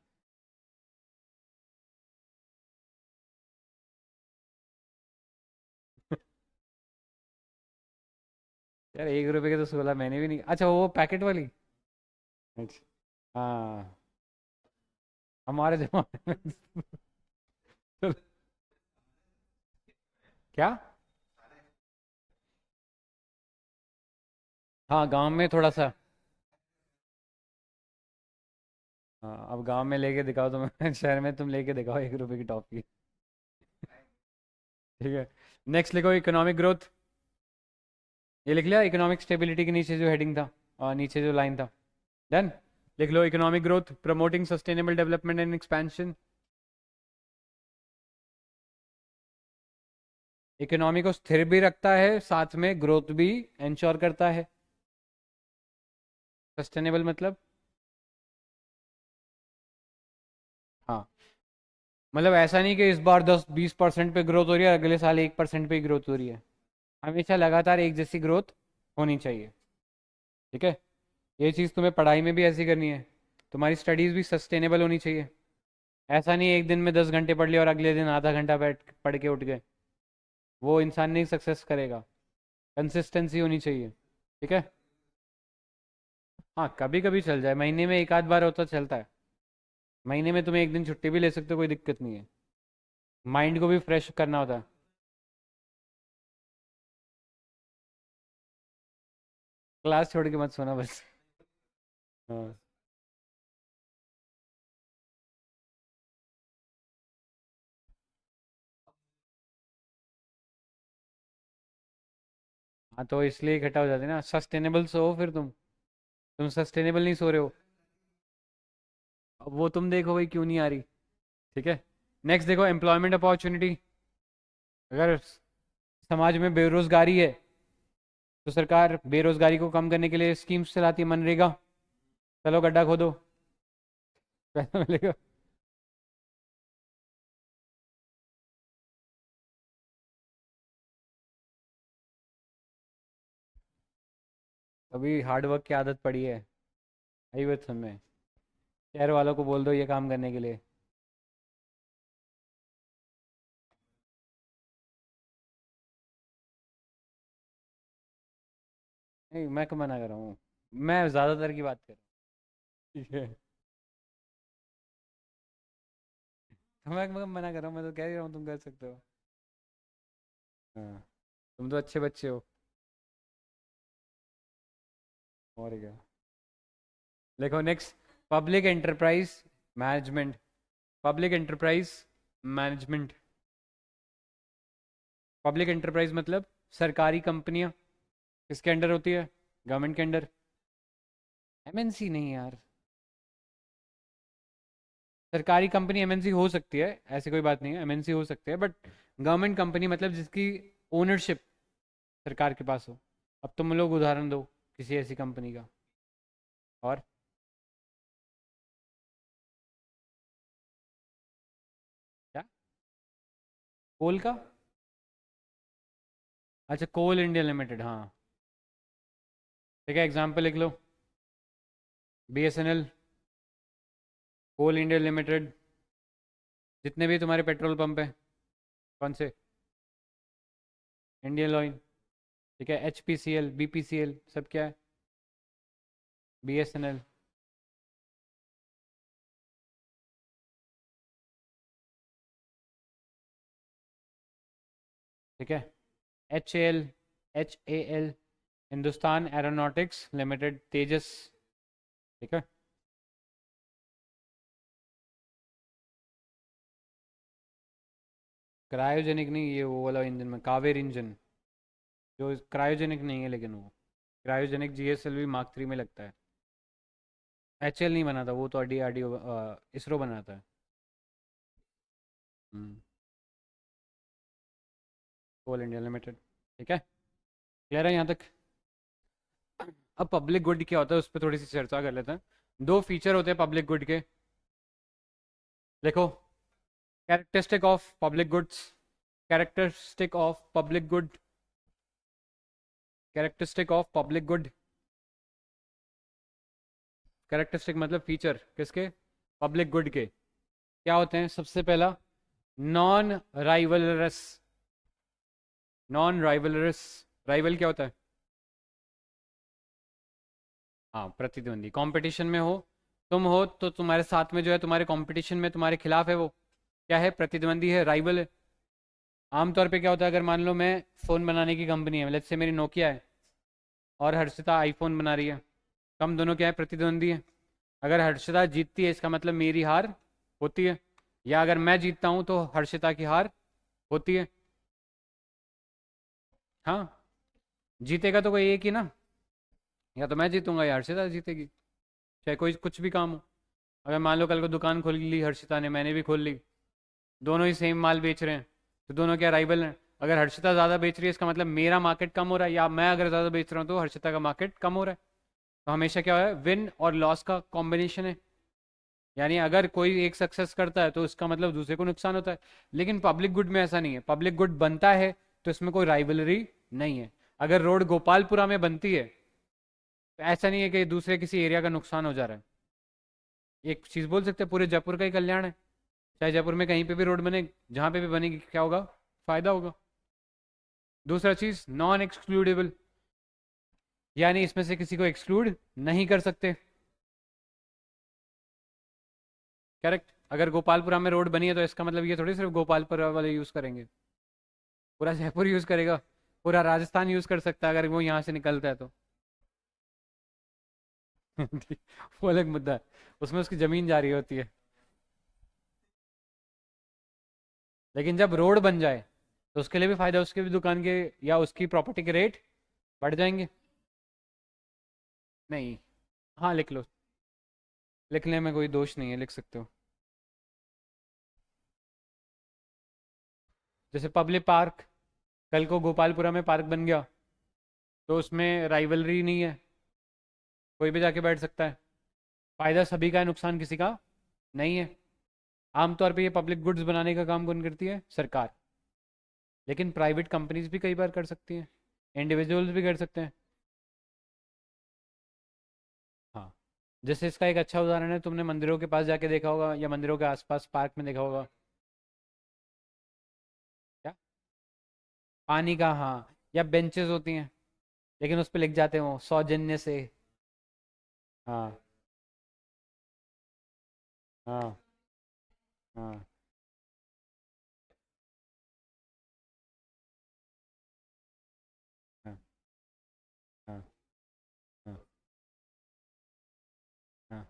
यार 1 रुपए के तो 16 मैंने भी नहीं, अच्छा वो पैकेट वाली। अच्छा। हाँ हमारे जमाने में क्या। हाँ गांव में थोड़ा सा। हाँ अब गांव में लेके दिखाओ तुम शहर में तुम लेके दिखाओ 1 रुपए की टॉफी। ठीक है, नेक्स्ट लिखो इकोनॉमिक ग्रोथ। ये लिख लिया, इकोनॉमिक स्टेबिलिटी के नीचे जो हेडिंग था और नीचे जो लाइन था। डन। लिख low economic growth, promoting sustainable development and expansion. Economy को स्थिर भी रखता है, साथ में ग्रोथ भी इंश्योर करता है। सस्टेनेबल मतलब, हाँ मतलब ऐसा नहीं कि इस बार 10-20% पे ग्रोथ हो रही है, अगले साल 1% पे ही ग्रोथ हो रही है। हमेशा लगातार एक जैसी ग्रोथ होनी चाहिए। ठीक है, ये चीज़ तुम्हें पढ़ाई में भी ऐसी करनी है, तुम्हारी स्टडीज़ भी सस्टेनेबल होनी चाहिए। ऐसा नहीं एक दिन में 10 घंटे पढ़ लिया और अगले दिन आधा घंटा बैठ पढ़ के उठ गए, वो इंसान नहीं सक्सेस करेगा। कंसिस्टेंसी होनी चाहिए। ठीक है। हाँ कभी कभी चल जाए, महीने में एक आध बार होता चलता है। महीने में तुम्हें एक दिन छुट्टी भी ले सकते हो, कोई दिक्कत नहीं है। माइंड को भी फ्रेश करना होता है। क्लास छोड़ के मत सोना बस। हाँ। हाँ तो इसलिए इकट्ठा हो जाते हैं ना, सस्टेनेबल सो फिर तुम सस्टेनेबल नहीं सो रहे हो। अब वो तुम देखो भाई क्यों नहीं आ रही। ठीक है, नेक्स्ट देखो एम्प्लॉयमेंट अपॉर्चुनिटी। अगर समाज में बेरोजगारी है तो सरकार बेरोजगारी को कम करने के लिए स्कीम्स चलाती है, मनरेगा। चलो गड्ढा खोदो, पैसा मिलेगा। अभी हार्ड वर्क की आदत पड़ी है, आई बात सुन में। शहर वालों को बोल दो ये काम करने के लिए। नहीं मैं क्यों मना कर रहा हूँ, मैं ज़्यादातर की बात कर रहा हूँ। ठीक है, तो मैं मना कर रहा हूँ, मैं तो कह ही रहा हूँ तुम कर सकते हो। हाँ तुम तो अच्छे बच्चे हो। और क्या। देखो next, public enterprise management. Public enterprise management. Public enterprise मतलब सरकारी कंपनियां किसके अंडर होती है, गवर्नमेंट के अंडर। एमएनसी नहीं यार, सरकारी कंपनी एमएनसी हो सकती है, ऐसी कोई बात नहीं है, एमएनसी हो सकती है, बट गवर्नमेंट कंपनी मतलब जिसकी ओनरशिप सरकार के पास हो। अब तुम लोग उदाहरण दो किसी ऐसी कंपनी का। और क्या, कोल का। अच्छा कोल इंडिया लिमिटेड, हाँ। ठीक है, एग्जाम्पल लिख लो, बीएसएनएल, कोल इंडिया लिमिटेड, जितने भी तुम्हारे पेट्रोल पंप है। कौन से, इंडियन ऑयल। ठीक है, एचपीसीएल, बीपीसीएल, सब क्या है, बीएसएनएल। ठीक है, HAL, HAL, Hindustan aeronautics limited, Tejas, ठीक है। क्रायोजेनिक नहीं, ये वो वाला इंजन में कावेर इंजन, जो क्रायोजेनिक नहीं है, लेकिन वो क्रायोजेनिक GSLV मार्क 3 में लगता है। HAL नहीं बनाता वो, तो डी इसरो बनाता है। कोल इंडिया लिमिटेड, ठीक है। क्लियर है यहाँ तक? अब पब्लिक गुड क्या होता है उस पर थोड़ी सी चर्चा कर लेते हैं। दो फीचर होते हैं पब्लिक गुड के, देखो। Characteristic of public goods, characteristic of public good, characteristic of public good, characteristic मतलब फीचर किसके? पब्लिक गुड के। क्या होते हैं? सबसे पहला, non rivalries. Non rivalries, rival क्या होता है? हाँ, प्रतिद्वंदी, कंपटीशन में हो, तुम हो तो तुम्हारे साथ में जो है, तुम्हारे कंपटीशन में तुम्हारे खिलाफ है, वो क्या है? प्रतिद्वंदी है, राइवल है। आमतौर पे क्या होता है, अगर मान लो मैं फ़ोन बनाने की कंपनी है, लेट्स से मेरी नोकिया है और हर्षिता आईफोन बना रही है, तो हम दोनों क्या है? प्रतिद्वंदी है। अगर हर्षिता जीतती है इसका मतलब मेरी हार होती है, या अगर मैं जीतता हूँ तो हर्षिता की हार होती है। हाँ, जीतेगा तो कोई एक ही ना, या तो मैं जीतूंगा या हर्षिता जीतेगी, चाहे कोई कुछ भी काम हो। अगर मान लो कल को दुकान खोल ली हर्षिता ने, मैंने भी खोल ली, दोनों ही सेम माल बेच रहे हैं, तो दोनों क्या राइवल हैं? अगर हर्षिता ज़्यादा बेच रही है इसका मतलब मेरा मार्केट कम हो रहा है, या मैं अगर ज़्यादा बेच रहा हूँ तो हर्षिता का मार्केट कम हो रहा है। तो हमेशा क्या है? विन और लॉस का कॉम्बिनेशन है। यानी अगर कोई एक सक्सेस करता है तो इसका मतलब दूसरे को नुकसान होता है। लेकिन पब्लिक गुड में ऐसा नहीं है, पब्लिक गुड बनता है तो इसमें कोई राइवलरी नहीं है। अगर रोड गोपालपुरा में बनती है तो ऐसा नहीं है कि दूसरे किसी एरिया का नुकसान हो जा रहा है। एक चीज़ बोल सकते हैं, पूरे जयपुर का ही कल्याण है। चाहे जयपुर में कहीं पे भी रोड बने, जहाँ पे भी बनेगी, क्या होगा? फायदा होगा। दूसरा चीज़, नॉन एक्सक्लूडेबल, यानी इसमें से किसी को एक्सक्लूड नहीं कर सकते। करेक्ट। अगर गोपालपुरा में रोड बनी है तो इसका मतलब ये थोड़ी सिर्फ गोपालपुरा वाले यूज़ करेंगे, पूरा जयपुर यूज़ करेगा, पूरा राजस्थान यूज़ कर सकता है अगर वो यहाँ से निकलता है तो। वो अलग मुद्दा है, उसमें उसकी ज़मीन जा रही होती है। लेकिन जब रोड बन जाए तो उसके लिए भी फायदा, उसके भी दुकान के या उसकी प्रॉपर्टी के रेट बढ़ जाएंगे। नहीं, हाँ लिख लो, लिखने में कोई दोष नहीं है, लिख सकते हो। जैसे पब्लिक पार्क, कल को गोपालपुरा में पार्क बन गया तो उसमें राइवलरी नहीं है, कोई भी जाके बैठ सकता है, फायदा सभी का है, नुकसान किसी का नहीं है। आमतौर पे ये पब्लिक गुड्स बनाने का काम कौन करती है? सरकार। लेकिन प्राइवेट कंपनीज भी कई बार कर सकती हैं, इंडिविजुअल्स भी कर सकते हैं। हाँ, जैसे इसका एक अच्छा उदाहरण है, तुमने मंदिरों के पास जाके देखा होगा या मंदिरों के आसपास पार्क में देखा होगा, क्या? पानी का, हाँ, या बेंचेस होती हैं, लेकिन उस पर लिख जाते हो सौजन्य से। हाँ, हाँ, हाँ, हाँ, हाँ, हाँ, हाँ।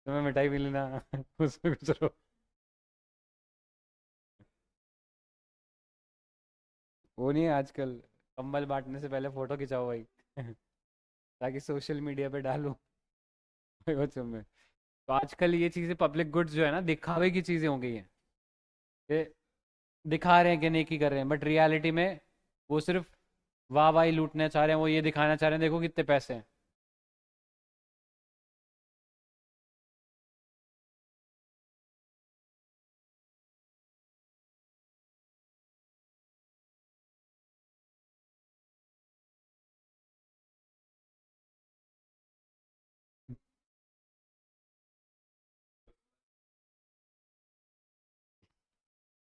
तुम्हें मिठाई भी लेना, उसमें कुछ रहो। वो नहीं है आजकल, कंबल बांटने से पहले फोटो खिंचाओ भाई, ताकि सोशल मीडिया पे डालो। बच्चों में तो आजकल ये चीज़ें, पब्लिक गुड्स जो है ना, दिखावे की चीज़ें हो गई हैं। ये दिखा रहे हैं कि नेकी कर रहे हैं, बट रियलिटी में वो सिर्फ वाह वाही लूटना चाह रहे हैं, वो ये दिखाना चाह रहे हैं देखो कितने पैसे हैं।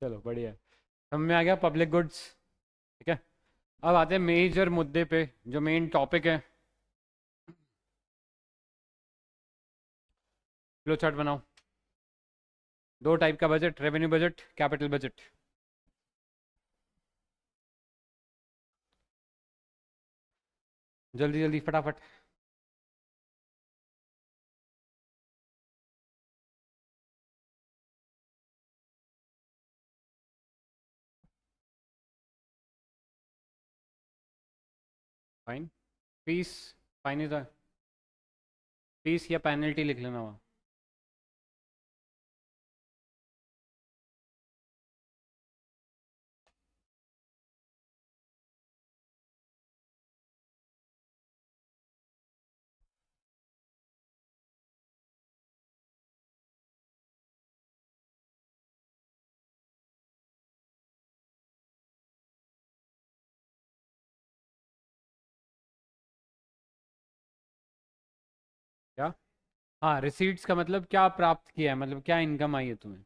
चलो बढ़िया है। समझ में आ गया पब्लिक गुड्स। ठीक है, अब आते हैं मेजर मुद्दे पे, जो मेन टॉपिक है। फ्लो चार्ट बनाओ। दो टाइप का budget, revenue budget, capital budget. जल्दी जल्दी फटाफट। Fine, fees, fine is fees या पेनल्टी लिख लेना वहाँ। क्या? हाँ, रिसीट्स का मतलब क्या प्राप्त किया है, मतलब क्या इनकम आई है तुम्हें।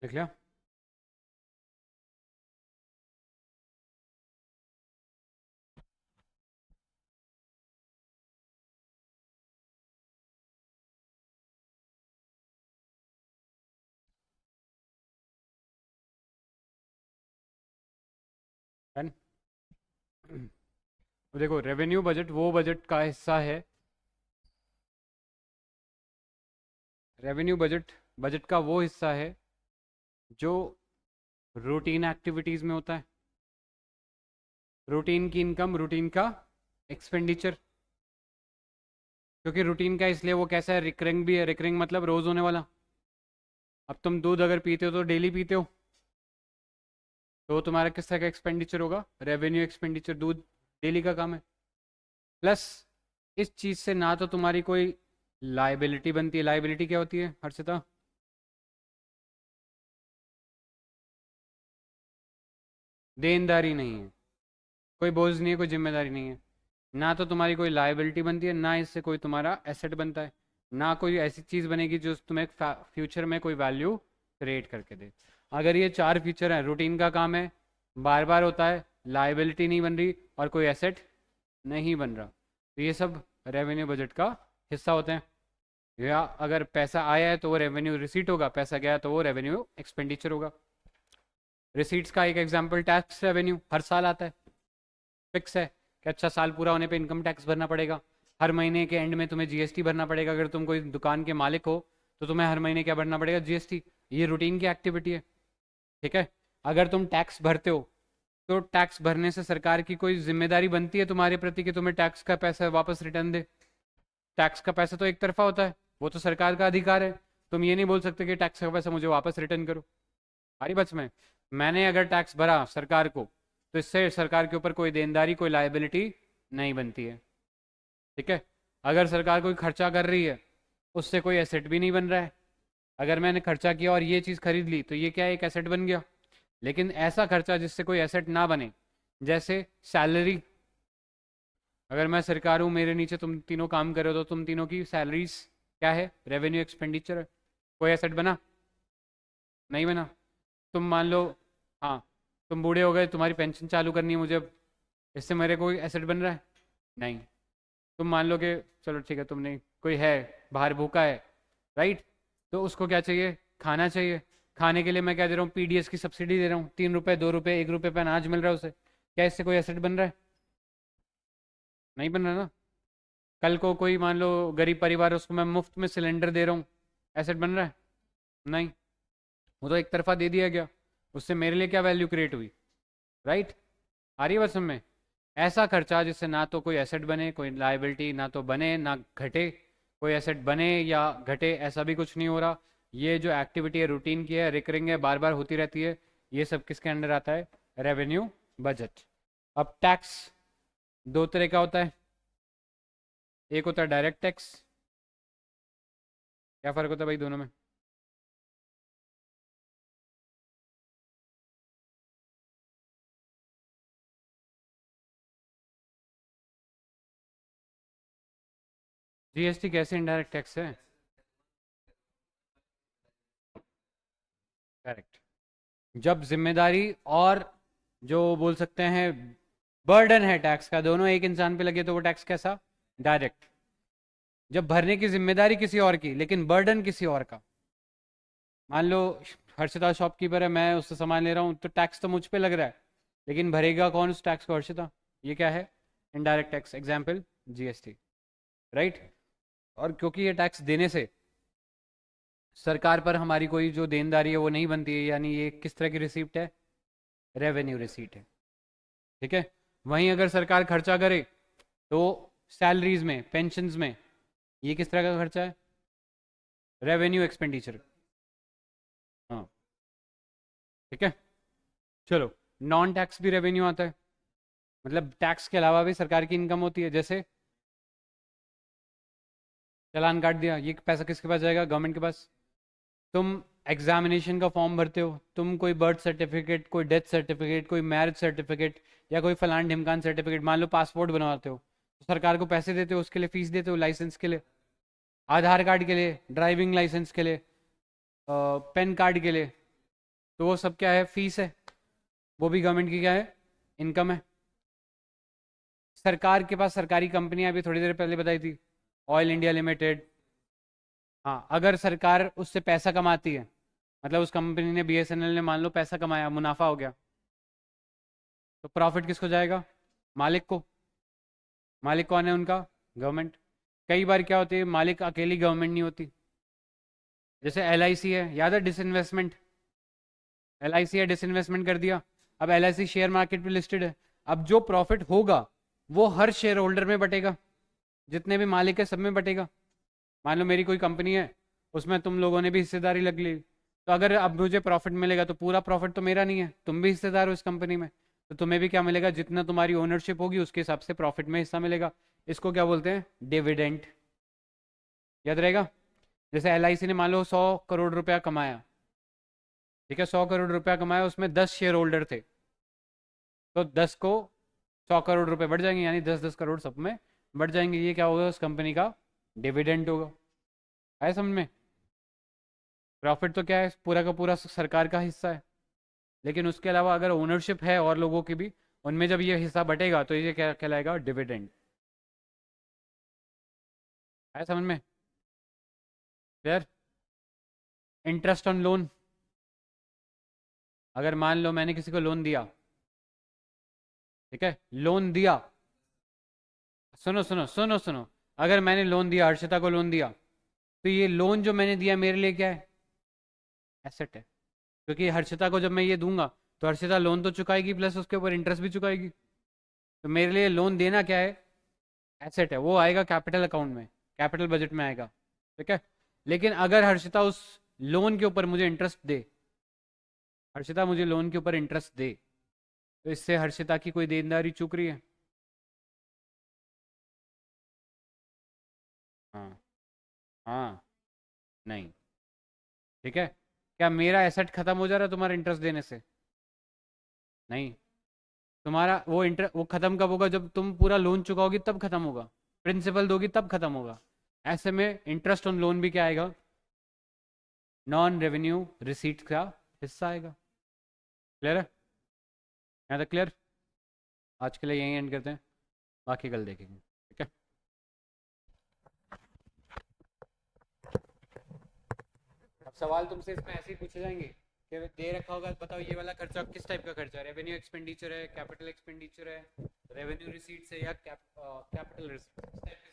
लिख लिया। डन। देखो, रेवेन्यू बजट वो बजट का हिस्सा है। रेवेन्यू बजट बजट का वो हिस्सा है जो रूटीन एक्टिविटीज में होता है। रूटीन की इनकम, रूटीन का एक्सपेंडिचर। क्योंकि रूटीन का इसलिए वो कैसा है, रिकरिंग भी है। रिकरिंग मतलब रोज होने वाला। अब तुम दूध अगर पीते हो तो डेली पीते हो, तो तुम्हारा किस तरह का एक्सपेंडिचर होगा, रेवेन्यू एक्सपेंडिचर। दूध डेली का काम है। प्लस इस चीज से ना तो तुम्हारी कोई लाइबिलिटी बनती है। लाइबिलिटी क्या होती है हर्षिता? देनदारी नहीं है, कोई बोझ नहीं है, कोई जिम्मेदारी नहीं है। ना तो तुम्हारी कोई लाइबिलिटी बनती है, ना इससे कोई तुम्हारा एसेट बनता है। ना कोई ऐसी चीज़ बनेगी जो तुम्हें फ्यूचर में कोई वैल्यू क्रिएट करके दे। अगर ये चार फीचर हैं, रूटीन का काम है, बार बार होता है, लाइबिलिटी नहीं बन रही, और कोई एसेट नहीं बन रहा, तो ये सब रेवेन्यू बजट का हिस्सा होते हैं। या अगर पैसा आया है तो वो रेवेन्यू रिसीट होगा, पैसा गया तो वो रेवेन्यू एक्सपेंडिचर होगा। रिसीट्स का एक एग्जांपल टैक्स रेवेन्यू हर साल आता है, फिक्स है कि अच्छा साल पूरा होने पे इनकम टैक्स भरना पड़ेगा। हर महीने के एंड में तुम्हें जीएसटी भरना पड़ेगा। अगर तुम कोई दुकान के मालिक हो तो तुम्हें हर महीने क्या भरना पड़ेगा, जीएसटी। ये रूटीन की एक्टिविटी है। ठीक है, अगर तुम टैक्स भरते हो तो टैक्स भरने से सरकार की कोई जिम्मेदारी बनती है तुम्हारे प्रति कि तुम्हें टैक्स का पैसा वापस रिटर्न दे। टैक्स का पैसा तो एक तरफा होता है, वो तो सरकार का अधिकार है। तुम ये नहीं बोल सकते कि टैक्स का पैसा मुझे वापस रिटर्न करो। हमारी बच में, मैंने अगर टैक्स भरा सरकार को, तो इससे सरकार के ऊपर कोई देनदारी, कोई लाइबिलिटी नहीं बनती है। ठीक है, अगर सरकार कोई खर्चा कर रही है, उससे कोई एसेट भी नहीं बन रहा है। अगर मैंने खर्चा किया और ये चीज़ खरीद ली तो ये क्या है, एक एसेट बन गया। लेकिन ऐसा खर्चा जिससे कोई एसेट ना बने, जैसे सैलरी। अगर मैं सरकार हूँ, मेरे नीचे तुम तीनों काम कर रहे हो, तो तुम तीनों की सैलरीज क्या है, रेवेन्यू एक्सपेंडिचर है। कोई एसेट बना? नहीं बना। तुम मान लो, हाँ, तुम बूढ़े हो गए, तुम्हारी पेंशन चालू करनी है मुझे अब, इससे मेरे कोई एसेट बन रहा है? नहीं। तुम मान लो कि चलो ठीक है, तुमने कोई है बाहर भूखा है, राइट, तो उसको क्या चाहिए, खाना चाहिए। खाने के लिए मैं क्या दे रहा हूँ, पीडीएस की सब्सिडी दे रहा हूँ, 3 रुपये, 2 रुपये, 1 रुपये पे अनाज मिल रहा है उसे। क्या इससे कोई एसेट बन रहा है? नहीं बन रहा ना। कल को कोई मान लो गरीब परिवार है, उसको मैं मुफ्त में सिलेंडर दे रहा हूँ, एसेट बन रहा है? नहीं, वो तो एक तरफा दे दिया गया, उससे मेरे लिए क्या वैल्यू क्रिएट हुई? राइट? आ रही है बात समझ में? ऐसा खर्चा जिससे ना तो कोई एसेट बने, कोई लाइबिलिटी ना तो बने ना घटे, कोई एसेट बने या घटे ऐसा भी कुछ नहीं हो रहा। ये जो एक्टिविटी है रूटीन की है, रिकरिंग है, बार बार होती रहती है, ये सब किसके अंडर आता है? Revenue budget. अब टैक्स दो तरह का होता है, एक होता है डायरेक्ट टैक्स। क्या फर्क होता है भाई दोनों में? जीएसटी कैसे इनडायरेक्ट टैक्स है? करेक्ट। जब जिम्मेदारी और जो बोल सकते हैं बर्डन है टैक्स का, दोनों एक इंसान पे लगे तो वो टैक्स कैसा? डायरेक्ट। जब भरने की जिम्मेदारी किसी और की लेकिन बर्डन किसी और का, मान लो हर्षिता शॉपकीपर है, मैं उससे सामान ले रहा हूँ, तो टैक्स तो मुझ पे लग रहा है, लेकिन भरेगा कौन उस टैक्स को? हर्षिता। ये क्या है? Indirect tax. Example GST. Right? और क्योंकि ये टैक्स देने से सरकार पर हमारी कोई जो देनदारी है वो नहीं बनती है, यानी ये किस तरह की रिसीप्ट है? रेवेन्यू रिसीट है। ठीक है? वहीं अगर सरकार खर्चा करे तो सैलरीज में, पेंशन्स में, ये किस तरह का खर्चा है? Revenue expenditure. हाँ। ठीक है? चलो, नॉन टैक्स भी रेवेन्यू आता है, मतलब टैक्स के अलावा भी सरकार की इनकम होती है। जैसे चालान काट दिया, ये पैसा किसके पास जाएगा? गवर्नमेंट के पास। तुम एग्जामिनेशन का फॉर्म भरते हो, तुम कोई बर्थ सर्टिफिकेट, कोई डेथ सर्टिफिकेट, कोई मैरिज सर्टिफिकेट या कोई फलान ढिमकान सर्टिफिकेट, मान लो पासपोर्ट बनवाते हो, तो सरकार को पैसे देते हो, उसके लिए फीस देते हो, लाइसेंस के लिए, आधार कार्ड के लिए, ड्राइविंग लाइसेंस के लिए, पेन कार्ड के लिए, तो वो सब क्या है? फीस है। वो भी गवर्नमेंट की क्या है? इनकम है। सरकार के पास सरकारी कंपनियां अभी थोड़ी देर पहले बताई थी, ऑयल इंडिया लिमिटेड। हाँ, अगर सरकार उससे पैसा कमाती है, मतलब उस कंपनी ने, बीएसएनएल ने मान लो पैसा कमाया, मुनाफा हो गया, तो प्रॉफिट किसको जाएगा? मालिक को। मालिक कौन है उनका? गवर्नमेंट। कई बार क्या होती है, मालिक अकेली गवर्नमेंट नहीं होती। जैसे एलआईसी है, याद है डिसइन्वेस्टमेंट? एलआईसी है, डिसइन्वेस्टमेंट कर दिया, अब एलआईसी शेयर मार्केट पे लिस्टेड है, अब जो प्रॉफिट होगा वो हर शेयर होल्डर में बटेगा, जितने भी मालिक है सब में बटेगा। मान लो मेरी कोई कंपनी है, उसमें तुम लोगों ने भी हिस्सेदारी लग ली, तो अगर अब मुझे प्रॉफिट मिलेगा तो पूरा प्रॉफिट तो मेरा नहीं है, तुम भी हिस्सेदार हो इस कंपनी में, तो तुम्हें भी क्या मिलेगा? जितना तुम्हारी ओनरशिप होगी उसके हिसाब से प्रॉफिट में हिस्सा मिलेगा। इसको क्या बोलते हैं? डिविडेंड। याद रहेगा? जैसे एलआईसी ने मान लो 100 करोड़ रुपया कमाया, ठीक है, 100 करोड़ रुपया कमाया, उसमें 10 शेयर होल्डर थे, तो 10 को 100 करोड़ रुपए बढ़ जाएंगे, यानी 10-10 करोड़ सब में बढ़ जाएंगे। ये क्या होगा? उस कंपनी का डिविडेंड होगा। आया समझ में? प्रॉफिट तो क्या है? पूरा का पूरा सरकार का हिस्सा है, लेकिन उसके अलावा अगर ओनरशिप है और लोगों की भी, उनमें जब ये हिस्सा बटेगा तो ये क्या कहलाएगा? डिविडेंड। आया समझ में? क्लियर? इंटरेस्ट ऑन लोन, अगर मान लो मैंने किसी को लोन दिया, ठीक है, लोन दिया, सुनो सुनो सुनो सुनो, अगर मैंने लोन दिया, हर्षिता को लोन दिया, तो ये लोन जो मैंने दिया मेरे लिए क्या है? एसेट है, क्योंकि हर्षिता को जब मैं ये दूंगा तो हर्षिता लोन तो चुकाएगी, प्लस उसके ऊपर इंटरेस्ट भी चुकाएगी, तो मेरे लिए लोन देना क्या है? एसेट है, वो आएगा कैपिटल अकाउंट में, कैपिटल बजट में आएगा। ठीक है? लेकिन अगर हर्षिता उस लोन के ऊपर मुझे इंटरेस्ट दे, हर्षिता मुझे लोन के ऊपर इंटरेस्ट दे, तो इससे हर्षिता की कोई देनदारी चूक रही है? हाँ। हाँ। नहीं। ठीक है? क्या मेरा एसेट खत्म हो जा रहा है तुम्हारा इंटरेस्ट देने से? नहीं। तुम्हारा वो इंटरेस्ट वो खत्म कब होगा? जब तुम पूरा लोन चुकाओगी तब खत्म होगा, प्रिंसिपल दोगी तब खत्म होगा। ऐसे में इंटरेस्ट ऑन लोन भी क्या आएगा? नॉन रेवेन्यू रिसीट का हिस्सा आएगा। क्लियर है? यहाँ तक क्लियर? आज के लिए यहीं एंड करते हैं, बाकी कल देखेंगे। ठीक है? अब सवाल तुमसे इसमें ऐसे ही पूछे जाएंगे कि दे रखा होगा, बताओ ये वाला खर्चा किस टाइप का खर्चा है? रेवेन्यू एक्सपेंडिचर है, कैपिटल एक्सपेंडिचर है, रेवेन्यू रिसीट्स है, या कैपिटल रिसीट्स?